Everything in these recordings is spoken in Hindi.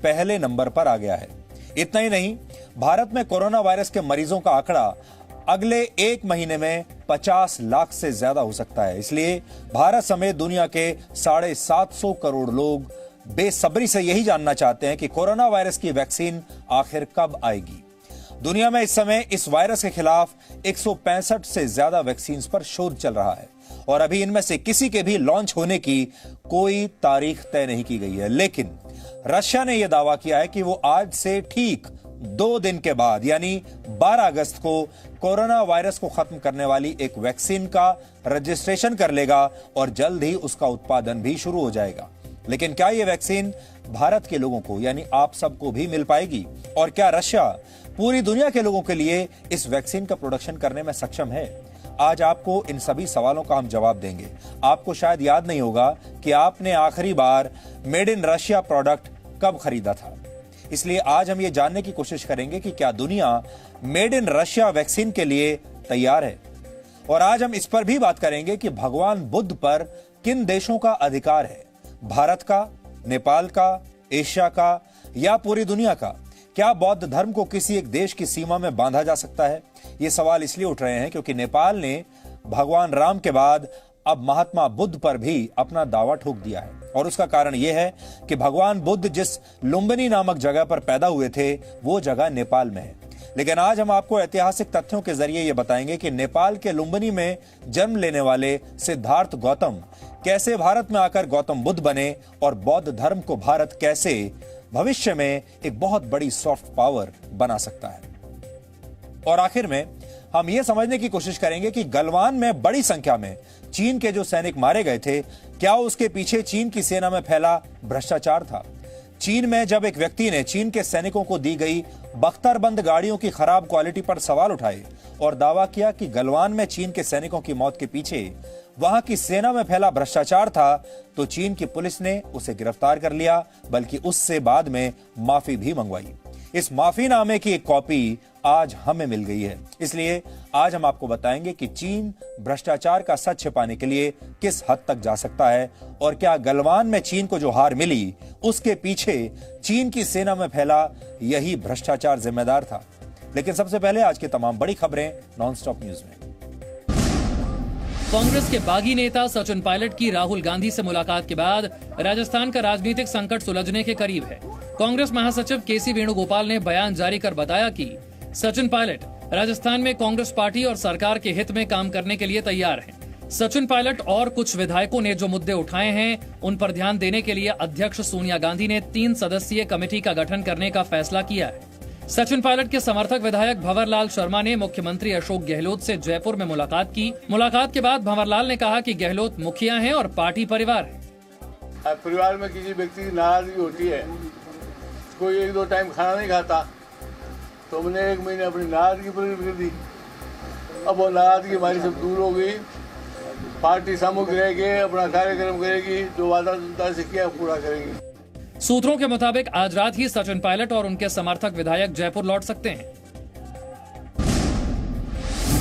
पहले नंबर पर आ गया है। इतना ही नहीं, भारत में कोरोना वायरस के मरीजों का आंकड़ा अगले 1 महीने में 50 लाख से ज्यादा हो सकता है। इसलिए भारत समेत दुनिया के 750 करोड़ लोग बेसब्री से यही जानना चाहते हैं कि कोरोना वायरस की वैक्सीन आखिर कब आएगी। दुनिया में इस समय इस वायरस के खिलाफ 165 से ज्यादा वैक्सीन पर शोध चल रहा है और अभी इनमें से किसी के भी लॉन्च होने की कोई तारीख तय नहीं की गई है। लेकिन रशिया ने यह दावा किया है कि वो आज से ठीक 2 दिन के बाद यानी 12 अगस्त को कोरोना वायरस को खत्म करने वाली एक वैक्सीन का रजिस्ट्रेशन कर लेगा और जल्द ही उसका उत्पादन भी शुरू हो जाएगा। लेकिन क्या यह वैक्सीन भारत के लोगों को यानी आप सबको भी मिल पाएगी? और क्या रशिया पूरी दुनिया के लोगों के लिए इस वैक्सीन का प्रोडक्शन करने में सक्षम है? आज आपको इन सभी सवालों का हम जवाब देंगे। आपको शायद याद नहीं होगा कि आपने आखिरी बार मेड इन रशिया प्रोडक्ट कब खरीदा था। इसलिए आज हम ये जानने की कोशिश करेंगे कि क्या दुनिया मेड इन रशिया वैक्सीन के लिए तैयार है। और आज हम इस पर भी बात करेंगे कि भगवान बुद्ध पर किन देशों का अधिकार है, भारत का, नेपाल का, एशिया का या पूरी दुनिया का। क्या बौद्ध धर्म को किसी एक देश की सीमा में बांधा जा सकता है? ये सवाल इसलिए उठ रहे हैं क्योंकि नेपाल ने भगवान राम के बाद अब महात्मा बुद्ध पर भी अपना दावा ठोक दिया है। और उसका कारण यह है कि भगवान बुद्ध जिस लुम्बिनी नामक जगह पर पैदा हुए थे वो जगह नेपाल में है। लेकिन आज हम आपको ऐतिहासिक तथ्यों के जरिए यह बताएंगे कि नेपाल के लुम्बिनी में जन्म लेने वाले सिद्धार्थ गौतम कैसे भारत में आकर गौतम बुद्ध बने और बौद्ध धर्म को भारत कैसे भविष्य में एक बहुत बड़ी सॉफ्ट पावर बना सकता है। और आखिर में हम यह समझने की कोशिश करेंगे कि गलवान में बड़ी संख्या में चीन के जो सैनिक मारे गए थे, क्या उसके पीछे चीन की सेना में फैला भ्रष्टाचार था? चीन में जब एक व्यक्ति ने चीन के सैनिकों को दी गई बख्तरबंद गाड़ियों की खराब क्वालिटी पर सवाल उठाए और दावा किया कि गलवान में चीन के सैनिकों की मौत के पीछे वहां की सेना में फैला भ्रष्टाचार था, तो चीन की पुलिस ने उसे गिरफ्तार कर लिया, बल्कि उससे बाद में माफी भी मंगवाई। इस माफीनामे की एक कॉपी आज हमें मिल गई है। इसलिए आज हम आपको बताएंगे कि चीन भ्रष्टाचार का सच छिपाने के लिए किस हद तक जा सकता है और क्या गलवान में चीन को जो हार मिली उसके पीछे चीन की सेना में फैला यही भ्रष्टाचार जिम्मेदार था। लेकिन सबसे पहले आज की तमाम बड़ी खबरें नॉनस्टॉप न्यूज में। कांग्रेस के बागी नेता सचिन पायलट की राहुल गांधी से मुलाकात के बाद राजस्थान का राजनीतिक संकट सुलझने के करीब है। कांग्रेस महासचिव केसी वेणुगोपाल ने बयान जारी कर बताया कि सचिन पायलट राजस्थान में कांग्रेस पार्टी और सरकार के हित में काम करने के लिए तैयार हैं। सचिन पायलट और कुछ विधायकों ने जो मुद्दे उठाए हैं उन पर ध्यान देने के लिए अध्यक्ष सोनिया गांधी ने 3 सदस्यीय कमेटी का गठन करने का फैसला किया है। सचिन पायलट के समर्थक विधायक भंवरलाल शर्मा ने मुख्यमंत्री अशोक गहलोत से जयपुर में मुलाकात की। मुलाकात के बाद भंवरलाल ने कहा कि गहलोत मुखिया हैं और पार्टी परिवार है। परिवार में किसी व्यक्ति की नाराजगी होती है, कोई 1-2 टाइम खाना नहीं खाता, तो हमने 1 महीने अपनी नाराजगी प्रकट कर दी। अब वो नाराजगी हमारी सब दूर हो गई। पार्टी सम्मुख रहेगी, अपना कार्यक्रम करेगी, जो वादा जनता से किया पूरा करेगी। सूत्रों के मुताबिक आज रात ही सचिन पायलट और उनके समर्थक विधायक जयपुर लौट सकते हैं।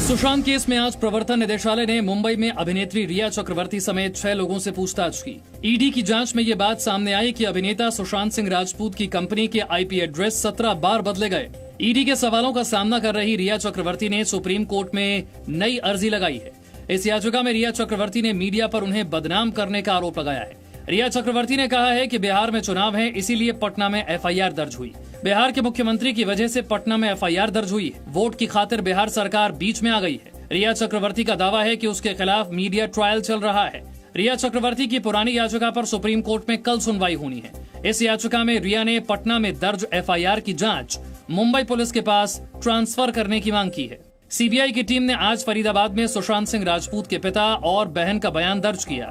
सुशांत केस में आज प्रवर्तन निदेशालय ने मुंबई में अभिनेत्री रिया चक्रवर्ती समेत 6 लोगों से पूछताछ की। ईडी की जांच में ये बात सामने आई कि अभिनेता सुशांत सिंह राजपूत की कंपनी के आईपी एड्रेस 17 बार बदले गए। ईडी के सवालों का सामना कर रही रिया चक्रवर्ती ने सुप्रीम कोर्ट में नई अर्जी लगाई है। इस याचिका में रिया चक्रवर्ती ने मीडिया पर उन्हें बदनाम करने का आरोप लगाया है। रिया चक्रवर्ती ने कहा है कि बिहार में चुनाव है, इसीलिए पटना में एफआईआर दर्ज हुई। बिहार के मुख्यमंत्री की वजह से पटना में एफआईआर दर्ज हुई है। वोट की खातिर बिहार सरकार बीच में आ गई है। रिया चक्रवर्ती का दावा है कि उसके खिलाफ मीडिया ट्रायल चल रहा है। रिया चक्रवर्ती की पुरानी याचिका पर सुप्रीम कोर्ट में कल सुनवाई होनी है। इस याचिका में रिया ने पटना में दर्ज एफआईआर की जांच मुंबई पुलिस के पास ट्रांसफर करने की मांग की है। सीबीआई की टीम ने आज फरीदाबाद में सुशांत सिंह राजपूत के पिता और बहन का बयान दर्ज किया।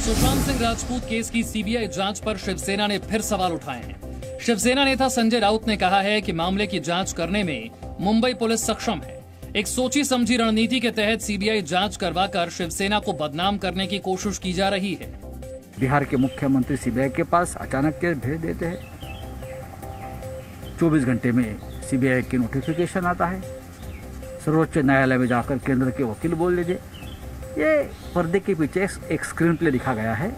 सुशांत सिंह राजपूत केस की सीबीआई जांच पर शिवसेना ने फिर सवाल उठाए हैं। शिवसेना नेता संजय राउत ने कहा है कि मामले की जांच करने में मुंबई पुलिस सक्षम है। एक सोची समझी रणनीति के तहत सीबीआई जांच करवाकर शिवसेना को बदनाम करने की कोशिश की जा रही है। बिहार के मुख्यमंत्री सीबीआई के पास अचानक केस भेज देते हैं। 24 घंटे में सीबीआई की नोटिफिकेशन आता है। सर्वोच्च न्यायालय में जाकर केंद्र के वकील बोल लीजिए। ये पर्दे के पीछे एक स्क्रीन प्ले दिखा गया है।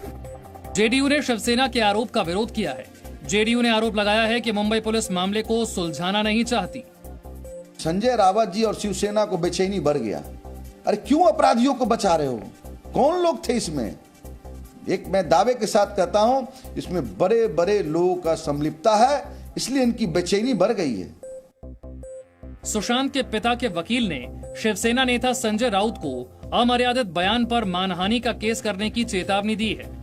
जेडीयू ने शिवसेना के आरोप का विरोध किया है। जेडीयू ने आरोप लगाया है कि मुंबई पुलिस मामले को सुलझाना नहीं चाहती। संजय रावत जी और शिवसेना को बेचैनी बढ़ गया। अरे क्यों अपराधियों को बचा रहे हो? कौन लोग थे इसमें? एक मैं दावे के साथ कहता हूं, इसमें बड़े बड़े लोगों का संलिप्तता है, इसलिए इनकी बेचैनी बढ़ गई है। सुशांत के पिता के वकील ने शिवसेना नेता संजय राउत को अमर्यादित बयान पर मानहानि का केस करने की चेतावनी दी है।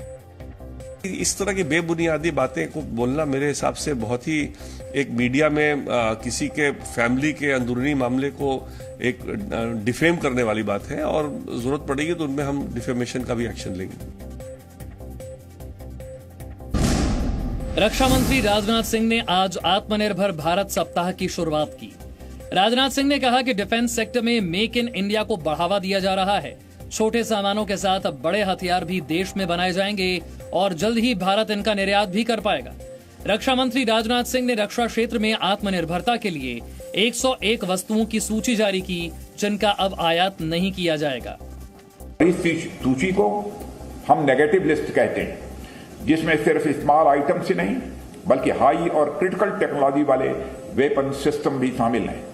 इस तरह की बेबुनियादी बातें को बोलना मेरे हिसाब से बहुत ही एक मीडिया में किसी के फैमिली के अंदरूनी मामले को एक डिफेम करने वाली बात है, और जरूरत पड़ेगी तो उनमें हम डिफेमेशन का भी एक्शन लेंगे। रक्षा मंत्री राजनाथ सिंह ने आज आत्मनिर्भर भारत सप्ताह की शुरुआत की। राजनाथ सिंह ने कहा कि डिफेंस सेक्टर में मेक इन इंडिया को बढ़ावा दिया जा रहा है। छोटे सामानों के साथ अब बड़े हथियार भी देश में बनाए जाएंगे और जल्द ही भारत इनका निर्यात भी कर पाएगा। रक्षा मंत्री राजनाथ सिंह ने रक्षा क्षेत्र में आत्मनिर्भरता के लिए 101 वस्तुओं की सूची जारी की, जिनका अब आयात नहीं किया जाएगा। इस सूची को हम नेगेटिव लिस्ट कहते हैं, जिसमें सिर्फ स्मॉल आइटम से नहीं बल्कि हाई और क्रिटिकल टेक्नोलॉजी वाले वेपन सिस्टम भी शामिल हैं।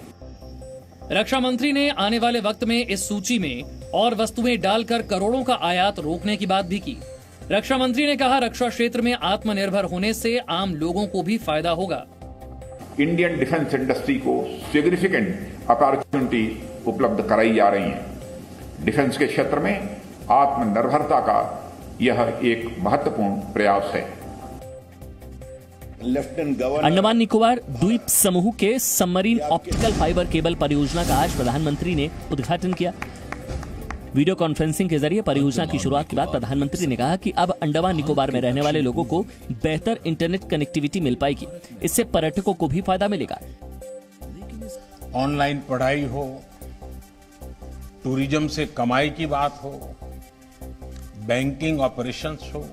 रक्षा मंत्री ने आने वाले वक्त में इस सूची में और वस्तुएं डालकर करोड़ों का आयात रोकने की बात भी की। रक्षा मंत्री ने कहा, रक्षा क्षेत्र में आत्मनिर्भर होने से आम लोगों को भी फायदा होगा। इंडियन डिफेंस इंडस्ट्री को सिग्निफिकेंट अपॉर्चुनिटी उपलब्ध कराई जा रही हैं। डिफेंस के क्षेत्र में आत्मनिर्भरता का यह एक महत्वपूर्ण प्रयास है। लेफ्टिनेंट गवर्नर अंडमान निकोबार द्वीप समूह के सबमरीन ऑप्टिकल फाइबर केबल परियोजना का आज प्रधानमंत्री ने उद्घाटन किया। वीडियो कॉन्फ्रेंसिंग के जरिए परियोजना की शुरुआत के बाद प्रधानमंत्री ने कहा कि अब अंडमान निकोबार में रहने वाले लोगों को बेहतर इंटरनेट कनेक्टिविटी मिल पाएगी। इससे पर्यटकों को भी फायदा मिलेगा। ऑनलाइन पढ़ाई हो, टूरिज्म से कमाई की बात हो, बैंकिंग ऑपरेशंस हो,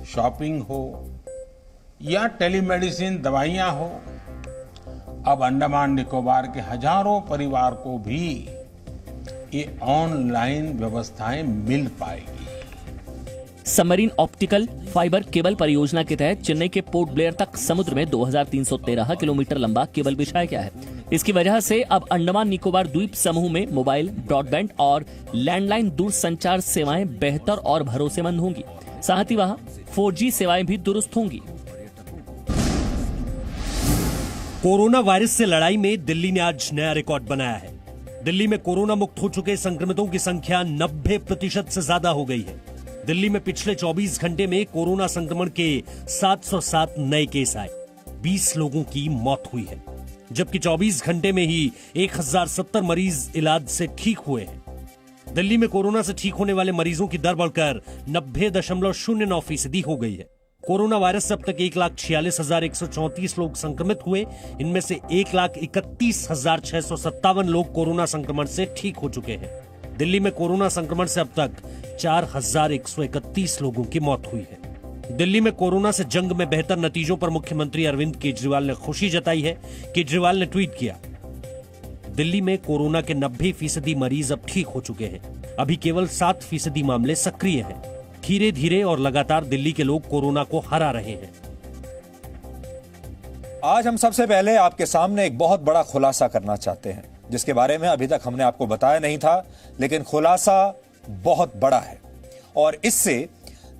शॉपिंग हो या टेलीमेडिसिन दवाइयां हो, अब अंडमान निकोबार के हजारों परिवार को भी ये ऑनलाइन व्यवस्थाएं मिल पाएगी। सबमरीन ऑप्टिकल फाइबर केबल परियोजना के तहत चेन्नई के पोर्ट ब्लेयर तक समुद्र में 2313 किलोमीटर लंबा केबल बिछाया गया है। इसकी वजह से अब अंडमान निकोबार द्वीप समूह में मोबाइल, ब्रॉडबैंड और लैंडलाइन दूरसंचार सेवाएं बेहतर और भरोसेमंद होंगी। साथ ही वहां 4G सेवाएं भी दुरुस्त होंगी। कोरोना वायरस से लड़ाई में दिल्ली ने आज नया रिकॉर्ड बनाया है। दिल्ली में कोरोना मुक्त हो चुके संक्रमितों की संख्या 90% से ज्यादा हो गई है। दिल्ली में पिछले 24 घंटे में कोरोना संक्रमण के 707 नए केस आए। 20 लोगों की मौत हुई है, जबकि 24 घंटे में ही 1070 मरीज इलाज से ठीक हुए हैं। दिल्ली में कोरोना से ठीक होने वाले मरीजों की दर बढ़कर 90.09% हो गई है। कोरोना वायरस से अब तक 1,46,134 लोग संक्रमित हुए। इनमें से 1,31,657 लोग कोरोना संक्रमण से ठीक हो चुके हैं। दिल्ली में कोरोना संक्रमण से अब तक 4,131 लोगों की मौत हुई है। दिल्ली में कोरोना से जंग में बेहतर नतीजों पर मुख्यमंत्री अरविंद केजरीवाल ने खुशी जताई है। केजरीवाल ने ट्वीट किया, दिल्ली में कोरोना के 90% मरीज अब ठीक हो चुके हैं। अभी केवल 7% मामले सक्रिय हैं। धीरे धीरे और लगातार दिल्ली के लोग कोरोना को हरा रहे हैं। आज हम सबसे पहले आपके सामने एक बहुत बड़ा खुलासा करना चाहते हैं, जिसके बारे में अभी तक हमने आपको बताया नहीं था, लेकिन खुलासा बहुत बड़ा है और इससे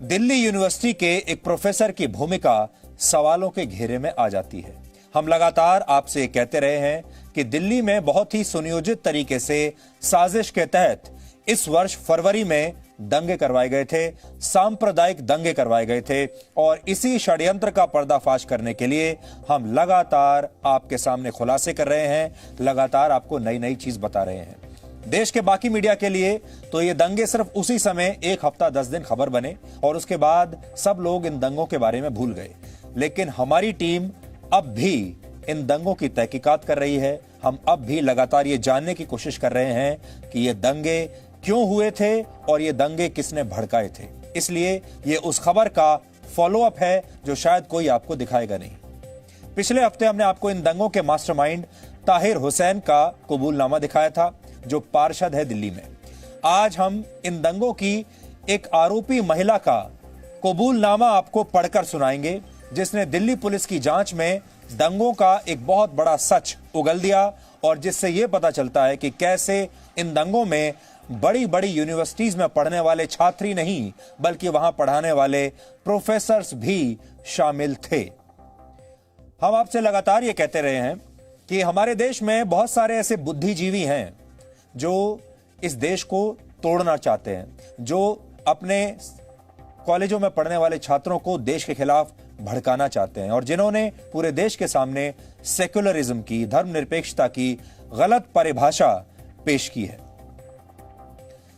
दिल्ली यूनिवर्सिटी के एक प्रोफेसर की भूमिका सवालों के घेरे में आ जाती है। हम लगातार आपसे कहते रहे हैं कि दिल्ली में बहुत ही सुनियोजित तरीके से साजिश के तहत इस वर्ष फरवरी में दंगे करवाए गए थे, सांप्रदायिक दंगे करवाए गए थे और इसी षड्यंत्र का पर्दाफाश करने के लिए हम लगातार आपके सामने खुलासे कर रहे हैं, लगातार आपको नई नई चीज बता रहे हैं। देश के बाकी मीडिया के लिए तो ये दंगे सिर्फ उसी समय 1 हफ्ता 10 दिन खबर बने और उसके बाद सब लोग इन दंगों के बारे में भूल गए। लेकिन हमारी टीम अब भी इन दंगों की तहकीकात कर रही है। हम अब भी लगातार ये जानने की कोशिश कर रहे हैं कि ये दंगे क्यों हुए थे और ये दंगे किसने भड़काए थे। इसलिए ये उस खबर का फॉलोअप है जो शायद कोई आपको दिखाएगा नहीं। पिछले हफ्ते हमने आपको इन दंगों के मास्टरमाइंड ताहिर हुसैन का कबूलनामा दिखाया था, जो पार्षद है दिल्ली में। आज हम इन दंगों की एक आरोपी महिला का कबूलनामा आपको पढ़कर सुनाएंगे जिसने दिल्ली पुलिस की जांच में दंगों का एक बहुत बड़ा सच उगल दिया और जिससे यह पता चलता है कि कैसे इन दंगों में बड़ी बड़ी यूनिवर्सिटीज में पढ़ने वाले छात्र ही नहीं बल्कि वहां पढ़ाने वाले प्रोफेसर्स भी शामिल थे। हम आपसे लगातार ये कहते रहे हैं कि हमारे देश में बहुत सारे ऐसे बुद्धिजीवी हैं जो इस देश को तोड़ना चाहते हैं, जो अपने कॉलेजों में पढ़ने वाले छात्रों को देश के खिलाफ भड़काना चाहते हैं और जिन्होंने पूरे देश के सामने सेक्युलरिज्म की, धर्मनिरपेक्षता की गलत परिभाषा पेश की है।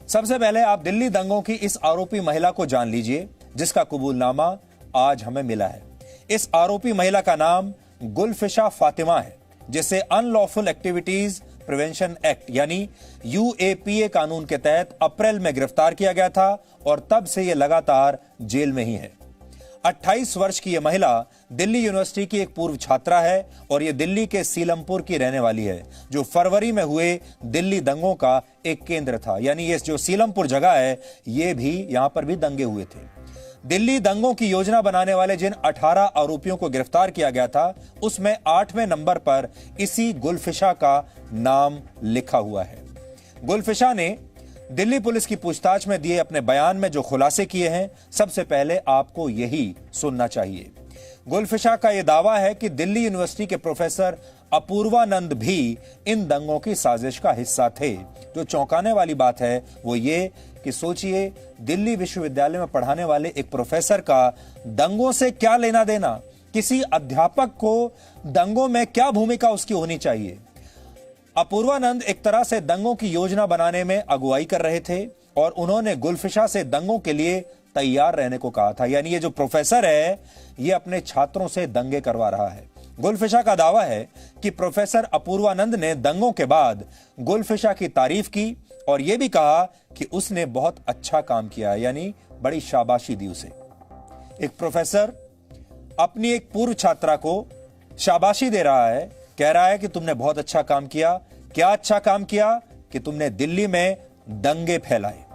सबसे पहले आप दिल्ली दंगों की इस आरोपी महिला को जान लीजिए जिसका कबूलनामा आज हमें मिला है। इस आरोपी महिला का नाम गुलफिशा फातिमा है जिसे अनलॉफुल एक्टिविटीज प्रिवेंशन एक्ट यानी यूएपीए कानून के तहत अप्रैल में गिरफ्तार किया गया था और तब से यह लगातार जेल में ही है। 28 वर्ष की यह महिला दिल्ली यूनिवर्सिटी की एक पूर्व छात्रा है और यह दिल्ली के सीलमपुर की रहने वाली है जो फरवरी में हुए दिल्ली दंगों का एक केंद्र था। यानी ये जो सीलमपुर जगह है ये भी यहां पर भी दंगे हुए थे। दिल्ली दंगों की योजना बनाने वाले जिन 18 आरोपियों को गिरफ्तार किया गया था उसमें 8वें नंबर पर इसी गुलफिशा का नाम लिखा हुआ है। गुलफिशा ने दिल्ली पुलिस की पूछताछ में दिए अपने बयान में जो खुलासे किए हैं सबसे पहले आपको यही सुनना चाहिए। गुलफिशा का यह दावा है कि दिल्ली यूनिवर्सिटी के प्रोफेसर अपूर्वानंद भी इन दंगों की साजिश का हिस्सा थे। जो चौंकाने वाली बात है वो ये कि सोचिए दिल्ली विश्वविद्यालय में पढ़ाने वाले एक प्रोफेसर का दंगों से क्या लेना देना, किसी अध्यापक को दंगों में क्या भूमिका उसकी होनी चाहिए। अपूर्वानंद एक तरह से दंगों की योजना बनाने में अगुवाई कर रहे थे और उन्होंने गुलफिशा से दंगों के लिए तैयार रहने को कहा था। यानी ये जो प्रोफेसर है ये अपने छात्रों से दंगे करवा रहा है। गुलफिशा का दावा है कि प्रोफेसर अपूर्वानंद ने दंगों के बाद गुलफिशा की तारीफ की और यह भी कहा कि उसने बहुत अच्छा काम किया, यानी बड़ी शाबाशी दी उसे। एक प्रोफेसर अपनी एक पूर्व छात्रा को शाबाशी दे रहा है, कह रहा है कि तुमने बहुत अच्छा काम किया। क्या अच्छा काम किया? कि तुमने दिल्ली में दंगे फैलाए।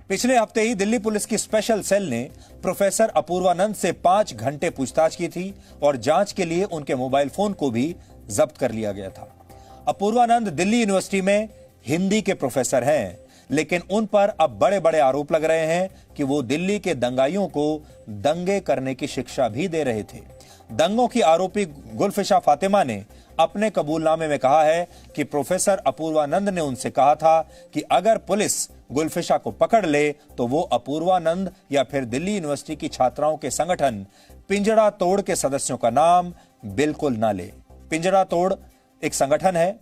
पिछले हफ्ते ही दिल्ली पुलिस की स्पेशल सेल ने प्रोफेसर अपूर्वानंद से 5 घंटे पूछताछ की थी और जांच के लिए उनके मोबाइल फोन को भी जब्त कर लिया गया था। अपूर्वानंद दिल्ली यूनिवर्सिटी में हिंदी के प्रोफेसर हैं, लेकिन उन पर अब बड़े बड़े आरोप लग रहे हैं कि वो दिल्ली के दंगाइयों को दंगे करने की शिक्षा भी दे रहे थे। दंगों की आरोपी गुलफिशा फातिमा ने अपने कबूलनामे में कहा है कि प्रोफेसर अपूर्वानंद ने उनसे कहा था कि अगर पुलिस गुलफिशा को पकड़ ले तो वो अपूर्वानंद या फिर दिल्ली यूनिवर्सिटी की छात्राओं के संगठन पिंजड़ा तोड़ के सदस्यों का नाम बिल्कुल ना ले। पिंजड़ा तोड़ एक संगठन है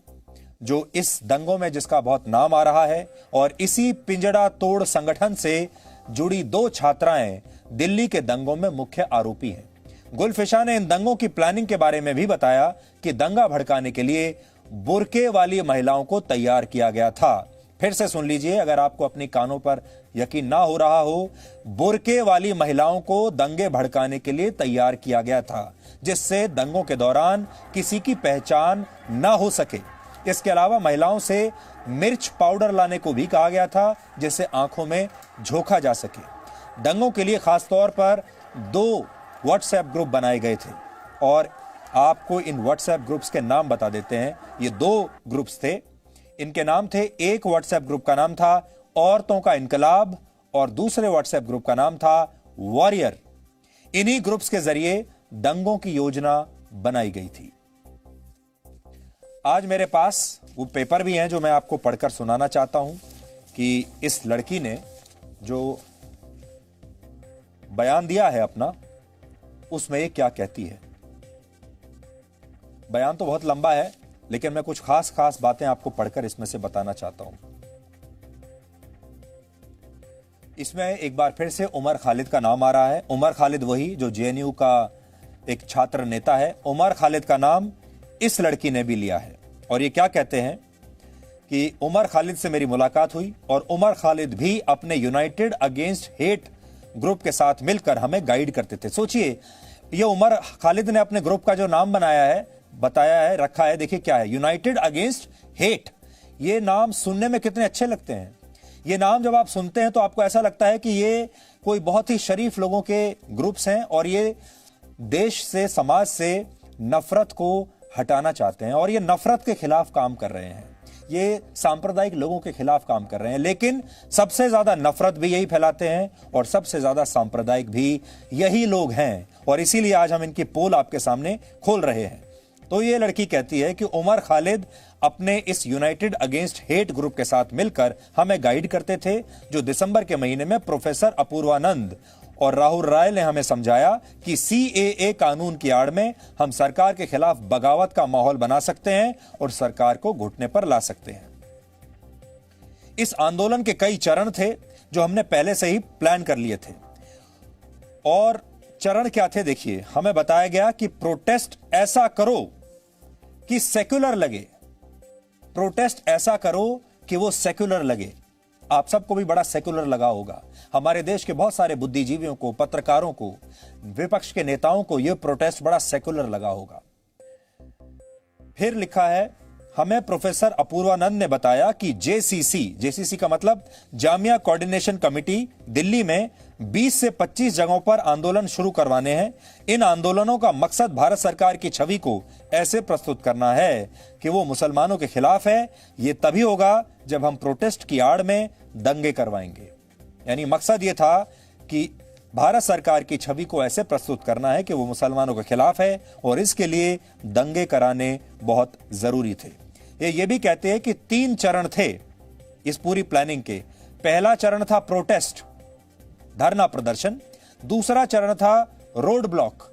जो इस दंगों में जिसका बहुत नाम आ रहा है और इसी पिंजड़ा तोड़ संगठन से जुड़ी 2 छात्राएं दिल्ली के दंगों में मुख्य आरोपी हैं। गुलफिशा ने इन दंगों की प्लानिंग के बारे में भी बताया कि दंगा भड़काने के लिए बुर्के वाली महिलाओं को तैयार किया गया था। फिर से सुन लीजिए अगर आपको अपनी कानों पर यकीन ना हो रहा हो, बुर्के वाली महिलाओं को दंगे भड़काने के लिए तैयार किया गया था जिससे दंगों के दौरान किसी की पहचान ना हो सके। इसके अलावा महिलाओं से मिर्च पाउडर लाने को भी कहा गया था जिससे आंखों में झोंका जा सके। दंगों के लिए खासतौर पर 2 व्हाट्सएप ग्रुप बनाए गए थे और आपको इन व्हाट्सएप ग्रुप्स के नाम बता देते हैं। ये 2 ग्रुप्स थे, इनके नाम थे, एक व्हाट्सएप ग्रुप का नाम था औरतों का इनकलाब और दूसरे व्हाट्सएप ग्रुप का नाम था वॉरियर। इन्हीं ग्रुप्स के जरिए दंगों की योजना बनाई गई थी। आज मेरे पास वो पेपर भी हैं जो मैं आपको पढ़कर सुनाना चाहता हूं कि इस लड़की ने जो बयान दिया है अपना उसमें ये क्या कहती है। बयान तो बहुत लंबा है लेकिन मैं कुछ खास बातें आपको पढ़कर इसमें से बताना चाहता हूं। इसमें एक बार फिर से उमर खालिद का नाम आ रहा है। उमर खालिद वही जो जेएनयू का एक छात्र नेता है। उमर खालिद का नाम इस लड़की ने भी लिया है और ये क्या कहते हैं कि उमर खालिद से मेरी मुलाकात हुई और उमर खालिद भी अपने यूनाइटेड अगेंस्ट हेट ग्रुप के साथ मिलकर हमें गाइड करते थे। सोचिए ये उमर खालिद ने अपने ग्रुप का जो नाम बनाया है, बताया है, रखा है, देखिए क्या है, यूनाइटेड अगेंस्ट हेट। ये नाम सुनने में कितने अच्छे लगते हैं। ये नाम जब आप सुनते हैं तो आपको ऐसा लगता है कि ये कोई बहुत ही शरीफ लोगों के ग्रुप्स हैं और ये देश से, समाज से नफरत को हटाना चाहते हैं और ये नफरत के खिलाफ काम कर रहे हैं, ये सांप्रदायिक लोगों के खिलाफ काम कर रहे हैं। लेकिन सबसे ज्यादा नफरत भी यही फैलाते हैं और सबसे ज्यादा सांप्रदायिक भी यही लोग हैं और इसीलिए आज हम इनकी पोल आपके सामने खोल रहे हैं। तो ये लड़की कहती है कि उमर खालिद अपने इस यूनाइटेड अगेंस्ट हेट ग्रुप के साथ मिलकर हमें गाइड करते थे, जो दिसंबर के महीने में प्रोफेसर अपूर्वानंद और राहुल राय ने हमें समझाया कि CAA कानून की आड़ में हम सरकार के खिलाफ बगावत का माहौल बना सकते हैं और सरकार को घुटने पर ला सकते हैं। इस आंदोलन के कई चरण थे जो हमने पहले से ही प्लान कर लिए थे। और चरण क्या थे देखिए, हमें बताया गया कि प्रोटेस्ट ऐसा करो कि सेक्युलर लगे, प्रोटेस्ट ऐसा करो कि वो सेक्युलर लगे। आप सबको भी बड़ा सेक्युलर लगा होगा। हमारे देश के बहुत सारे बुद्धिजीवियों को, पत्रकारों को, विपक्ष के नेताओं को यह प्रोटेस्ट बड़ा सेक्युलर लगा होगा। फिर लिखा है, हमें प्रोफेसर अपूर्वानंद ने बताया कि जेसीसी का मतलब जामिया कोऑर्डिनेशन कमेटी, दिल्ली में 20 से 25 जगहों पर आंदोलन शुरू करवाने हैं। इन आंदोलनों का मकसद भारत सरकार की छवि को ऐसे प्रस्तुत करना है कि वो मुसलमानों के खिलाफ है। ये तभी होगा जब हम प्रोटेस्ट की आड़ में दंगे करवाएंगे। यानी मकसद ये था कि भारत सरकार की छवि को ऐसे प्रस्तुत करना है कि वो मुसलमानों के खिलाफ है और इसके लिए दंगे कराने बहुत जरूरी थे। ये भी कहते हैं कि 3 चरण थे इस पूरी प्लानिंग के। पहला चरण था प्रोटेस्ट, धरना प्रदर्शन, दूसरा चरण था रोड ब्लॉक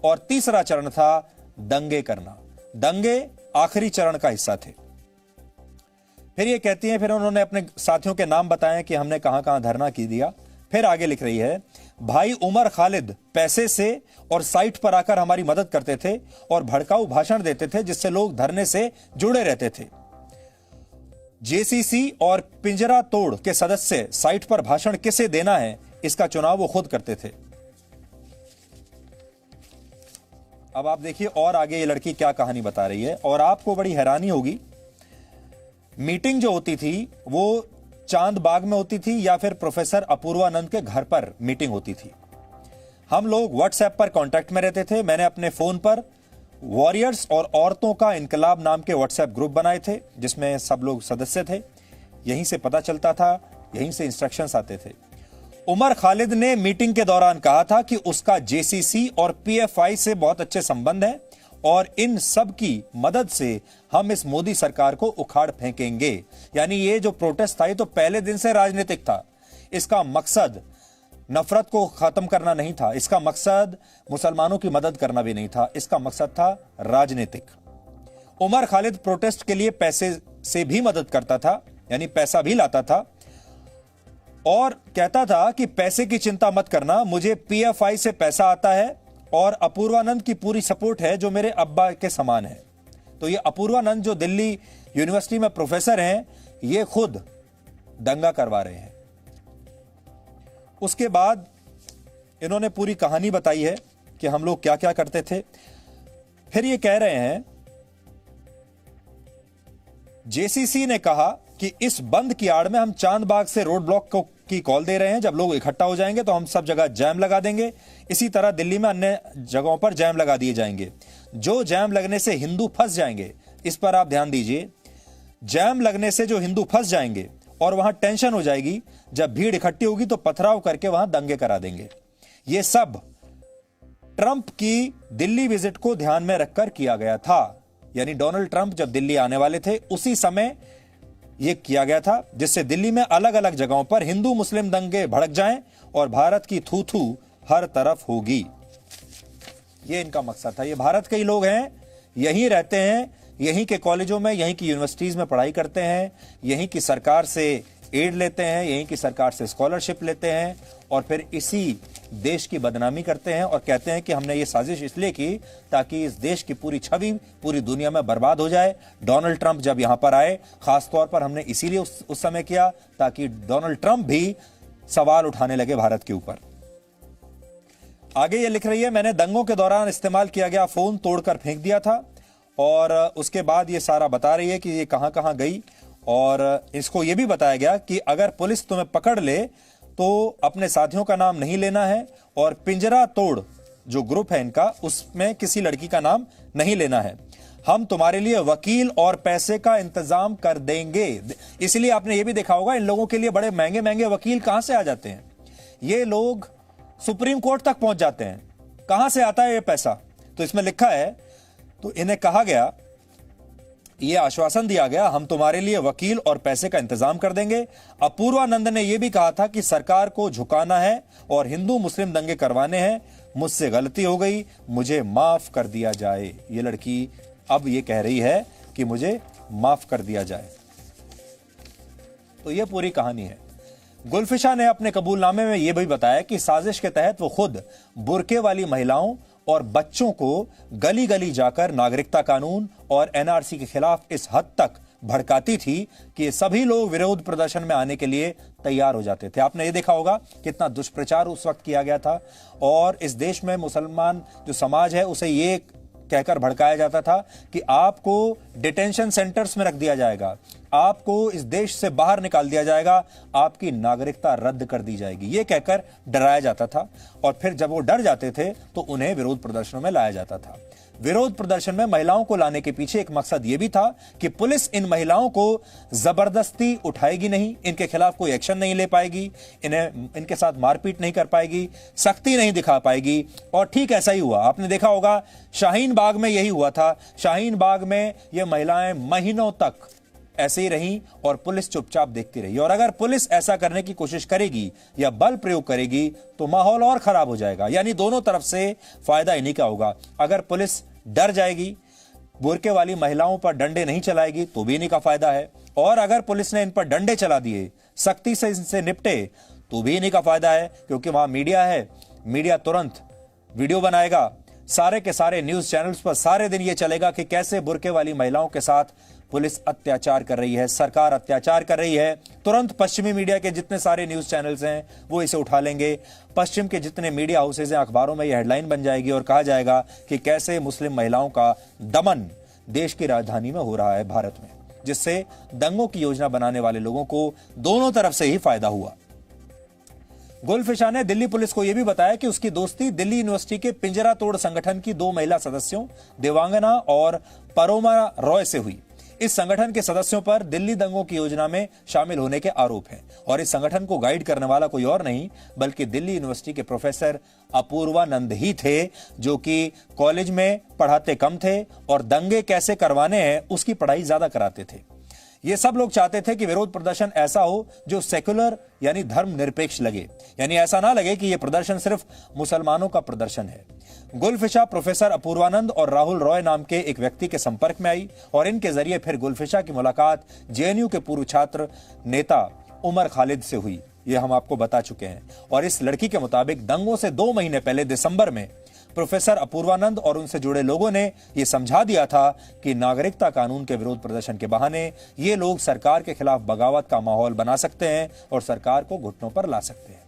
और तीसरा चरण था दंगे करना। दंगे आखिरी चरण का हिस्सा थे। फिर ये कहती हैं, फिर उन्होंने अपने साथियों के नाम बताए कि हमने कहां कहां धरना की दिया। फिर आगे लिख रही है, भाई उमर खालिद पैसे से और साइट पर आकर हमारी मदद करते थे और भड़काऊ भाषण देते थे जिससे लोग धरने से जुड़े रहते थे। जेसीसी और पिंजरा तोड़ के सदस्य साइट पर भाषण किसे देना है इसका चुनाव वो खुद करते थे। अब आप देखिए और आगे ये लड़की क्या कहानी बता रही है और आपको बड़ी हैरानी होगी। मीटिंग जो होती थी वो चांद बाग में होती थी या फिर प्रोफेसर अपूर्वानंद के घर पर मीटिंग होती थी। हम लोग व्हाट्सएप पर कांटेक्ट में रहते थे। मैंने अपने फोन पर वॉरियर्स और औरतों का इनकलाब नाम के व्हाट्सएप ग्रुप बनाए थे जिसमें सब लोग सदस्य थे। यहीं से पता चलता था, यहीं से इंस्ट्रक्शंस आते थे। उमर खालिद ने मीटिंग के दौरान कहा था कि उसका जेसीसी और पीएफआई से बहुत अच्छे संबंध हैं और इन सब की मदद से हम इस मोदी सरकार को उखाड़ फेंकेंगे। यानी ये जो प्रोटेस्ट था ये तो पहले दिन से राजनीतिक था। इसका मकसद नफरत को खत्म करना नहीं था, इसका मकसद मुसलमानों की मदद करना भी नहीं था, इसका मकसद था राजनीतिक। उमर खालिद प्रोटेस्ट के लिए पैसे से भी मदद करता था, यानी पैसा भी लाता था और कहता था कि पैसे की चिंता मत करना, मुझे पीएफआई से पैसा आता है और अपूर्वानंद की पूरी सपोर्ट है जो मेरे अब्बा के समान है। तो ये अपूर्वानंद जो दिल्ली यूनिवर्सिटी में प्रोफेसर हैं, ये खुद दंगा करवा रहे हैं। उसके बाद इन्होंने पूरी कहानी बताई है कि हम लोग क्या क्या करते थे। फिर ये कह रहे हैं, जेसीसी ने कहा कि इस बंद की आड़ में हम चांदबाग से रोड ब्लॉक की कॉल दे रहे हैं। जब लोग इकट्ठा हो जाएंगे तो हम सब जगह जैम लगा देंगे। इसी तरह दिल्ली में अन्य जगहों पर जैम लगा दिए जाएंगे। जो जैम लगने से हिंदू फंस जाएंगे, इस पर आप ध्यान दीजिए, जैम लगने से जो हिंदू फंस जाएंगे और वहां टेंशन हो जाएगी, जब भीड़ इकट्ठी होगी तो पथराव करके वहां दंगे करा देंगे। यह सब ट्रंप की दिल्ली विजिट को ध्यान में रखकर किया गया था। यानी डोनाल्ड ट्रंप जब दिल्ली आने वाले थे उसी समय यह किया गया था, जिससे दिल्ली में अलग अलग जगहों पर हिंदू मुस्लिम दंगे भड़क जाएं और भारत की थू थू हर तरफ होगी। यह इनका मकसद था। ये भारत के ही लोग हैं, यहीं रहते हैं, यहीं के कॉलेजों में, यहीं की यूनिवर्सिटीज में पढ़ाई करते हैं, यहीं की सरकार से एड लेते हैं, यहीं की सरकार से स्कॉलरशिप लेते हैं और फिर इसी देश की बदनामी करते हैं और कहते हैं कि हमने ये साजिश इसलिए की ताकि इस देश की पूरी छवि पूरी दुनिया में बर्बाद हो जाए। डोनाल्ड ट्रंप जब यहां पर आए, खासतौर पर हमने इसीलिए उस समय किया ताकि डोनाल्ड ट्रंप भी सवाल उठाने लगे भारत के ऊपर। आगे ये लिख रही है, मैंने दंगों के दौरान इस्तेमाल किया गया फोन तोड़कर फेंक दिया था और उसके बाद ये सारा बता रही है कि ये कहां कहां गई और इसको ये भी बताया गया कि अगर पुलिस तुम्हें पकड़ ले तो अपने साथियों का नाम नहीं लेना है और पिंजरा तोड़ जो ग्रुप है इनका, उसमें किसी लड़की का नाम नहीं लेना है। हम तुम्हारे लिए वकील और पैसे का इंतजाम कर देंगे। इसलिए आपने ये भी देखा होगा, इन लोगों के लिए बड़े महंगे महंगे वकील कहां से आ जाते हैं। ये लोग सुप्रीम कोर्ट तक पहुंच जाते हैं। कहां से आता है ये पैसा? तो इसमें लिखा है, तो इन्हें कहा गया, यह आश्वासन दिया गया, हम तुम्हारे लिए वकील और पैसे का इंतजाम कर देंगे। अपूर्वानंद ने यह भी कहा था कि सरकार को झुकाना है और हिंदू मुस्लिम दंगे करवाने हैं। मुझसे गलती हो गई, मुझे माफ कर दिया जाए। यह लड़की अब यह कह रही है कि मुझे माफ कर दिया जाए। तो यह पूरी कहानी है। गुलफिशा ने अपने कबूलनामे में यह भी बताया कि साजिश के तहत वो खुद बुर्के वाली महिलाओं और बच्चों को गली गली जाकर नागरिकता कानून और एनआरसी के खिलाफ इस हद तक भड़काती थी कि सभी लोग विरोध प्रदर्शन में आने के लिए तैयार हो जाते थे। आपने ये देखा होगा कितना दुष्प्रचार उस वक्त किया गया था और इस देश में मुसलमान जो समाज है उसे ये कहकर भड़काया जाता था कि आपको डिटेंशन सेंटर्स में रख दिया जाएगा, आपको इस देश से बाहर निकाल दिया जाएगा, आपकी नागरिकता रद्द कर दी जाएगी, यह कहकर डराया जाता था। और फिर जब वो डर जाते थे तो उन्हें विरोध प्रदर्शनों में लाया जाता था। विरोध प्रदर्शन में महिलाओं को लाने के पीछे एक मकसद यह भी था कि पुलिस इन महिलाओं को जबरदस्ती उठाएगी नहीं, इनके खिलाफ कोई एक्शन नहीं ले पाएगी, इनके साथ मारपीट नहीं कर पाएगी, सख्ती नहीं दिखा पाएगी। और ठीक ऐसा ही हुआ। आपने देखा होगा शाहीन बाग में यही हुआ था। शाहीन बाग में ये महिलाएं महीनों तक ऐसे ही रहीं और पुलिस चुपचाप देखती रही। और अगर पुलिस ऐसा करने की कोशिश करेगी या बल प्रयोग करेगी तो माहौल और खराब हो जाएगा। यानी दोनों तरफ से फायदा इन्हीं का होगा। अगर पुलिस डर जाएगी, बुर्के वाली महिलाओं पर डंडे नहीं चलाएगी तो भी इन्हीं का फायदा है। और अगर पुलिस ने इन पर डंडे चला दिए, सख्ती से इनसे निपटे तो भी इन्हीं का फायदा है, क्योंकि वहां मीडिया है। मीडिया तुरंत वीडियो बनाएगा, सारे के सारे न्यूज चैनल्स पर सारे दिन यह चलेगा कि कैसे बुर्के वाली महिलाओं के साथ पुलिस अत्याचार कर रही है, सरकार अत्याचार कर रही है। तुरंत पश्चिमी मीडिया के जितने सारे न्यूज चैनल्स हैं वो इसे उठा लेंगे। पश्चिम के जितने मीडिया हाउसेज हैं, अखबारों में यह हेडलाइन बन जाएगी और कहा जाएगा कि कैसे मुस्लिम महिलाओं का दमन देश की राजधानी में हो रहा है भारत में, जिससे दंगों की योजना बनाने वाले लोगों को दोनों तरफ से ही फायदा हुआ। गुलफिशा ने दिल्ली पुलिस को यह भी बताया कि उसकी दोस्ती दिल्ली यूनिवर्सिटी के पिंजरा तोड़ संगठन की 2 महिला सदस्यों देवांगना और परोमा रॉय से हुई। इस संगठन के सदस्यों पर दिल्ली दंगों की योजना में शामिल होने के आरोप हैं और इस संगठन को गाइड करने वाला कोई और नहीं बल्कि दिल्ली यूनिवर्सिटी के प्रोफेसर अपूर्वानंद ही थे, जो कि कॉलेज में पढ़ाते कम थे और दंगे कैसे करवाने हैं उसकी पढ़ाई ज्यादा कराते थे। ये सब लोग चाहते थे कि विरोध प्रदर्शन ऐसा हो जो सेक्युलर यानी धर्मनिरपेक्ष लगे, यानी ऐसा ना लगे कि यह प्रदर्शन सिर्फ मुसलमानों का प्रदर्शन है। गुलफिशा प्रोफेसर अपूर्वानंद और राहुल रॉय नाम के एक व्यक्ति के संपर्क में आई और इनके जरिए फिर गुलफिशा की मुलाकात जेएनयू के पूर्व छात्र नेता उमर खालिद से हुई। यह हम आपको बता चुके हैं। और इस लड़की के मुताबिक दंगों से 2 महीने पहले दिसंबर में प्रोफेसर अपूर्वानंद और उनसे जुड़े लोगों ने यह समझा दिया था कि नागरिकता कानून के विरोध प्रदर्शन के बहाने ये लोग सरकार के खिलाफ बगावत का माहौल बना सकते हैं और सरकार को घुटनों पर ला सकते हैं।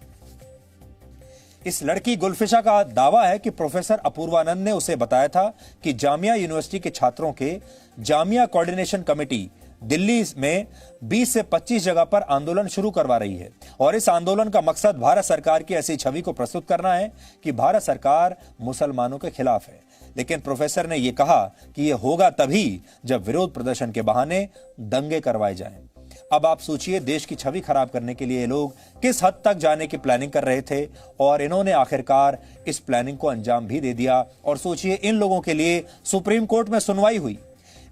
इस लड़की गुलफिशा का दावा है कि प्रोफेसर अपूर्वानंद ने उसे बताया था कि जामिया यूनिवर्सिटी के छात्रों के जामिया कोऑर्डिनेशन कमेटी दिल्ली में 20 से 25 जगह पर आंदोलन शुरू करवा रही है और इस आंदोलन का मकसद भारत सरकार की ऐसी छवि को प्रस्तुत करना है कि भारत सरकार मुसलमानों के खिलाफ है। लेकिन प्रोफेसर ने यह कहा कि यह होगा तभी जब विरोध प्रदर्शन के बहाने दंगे करवाए जाएं। अब आप सोचिए, देश की छवि खराब करने के लिए लोग किस हद तक जाने की प्लानिंग कर रहे थे और इन्होंने आखिरकार इस प्लानिंग को अंजाम भी दे दिया। और सोचिए, इन लोगों के लिए सुप्रीम कोर्ट में सुनवाई हुई,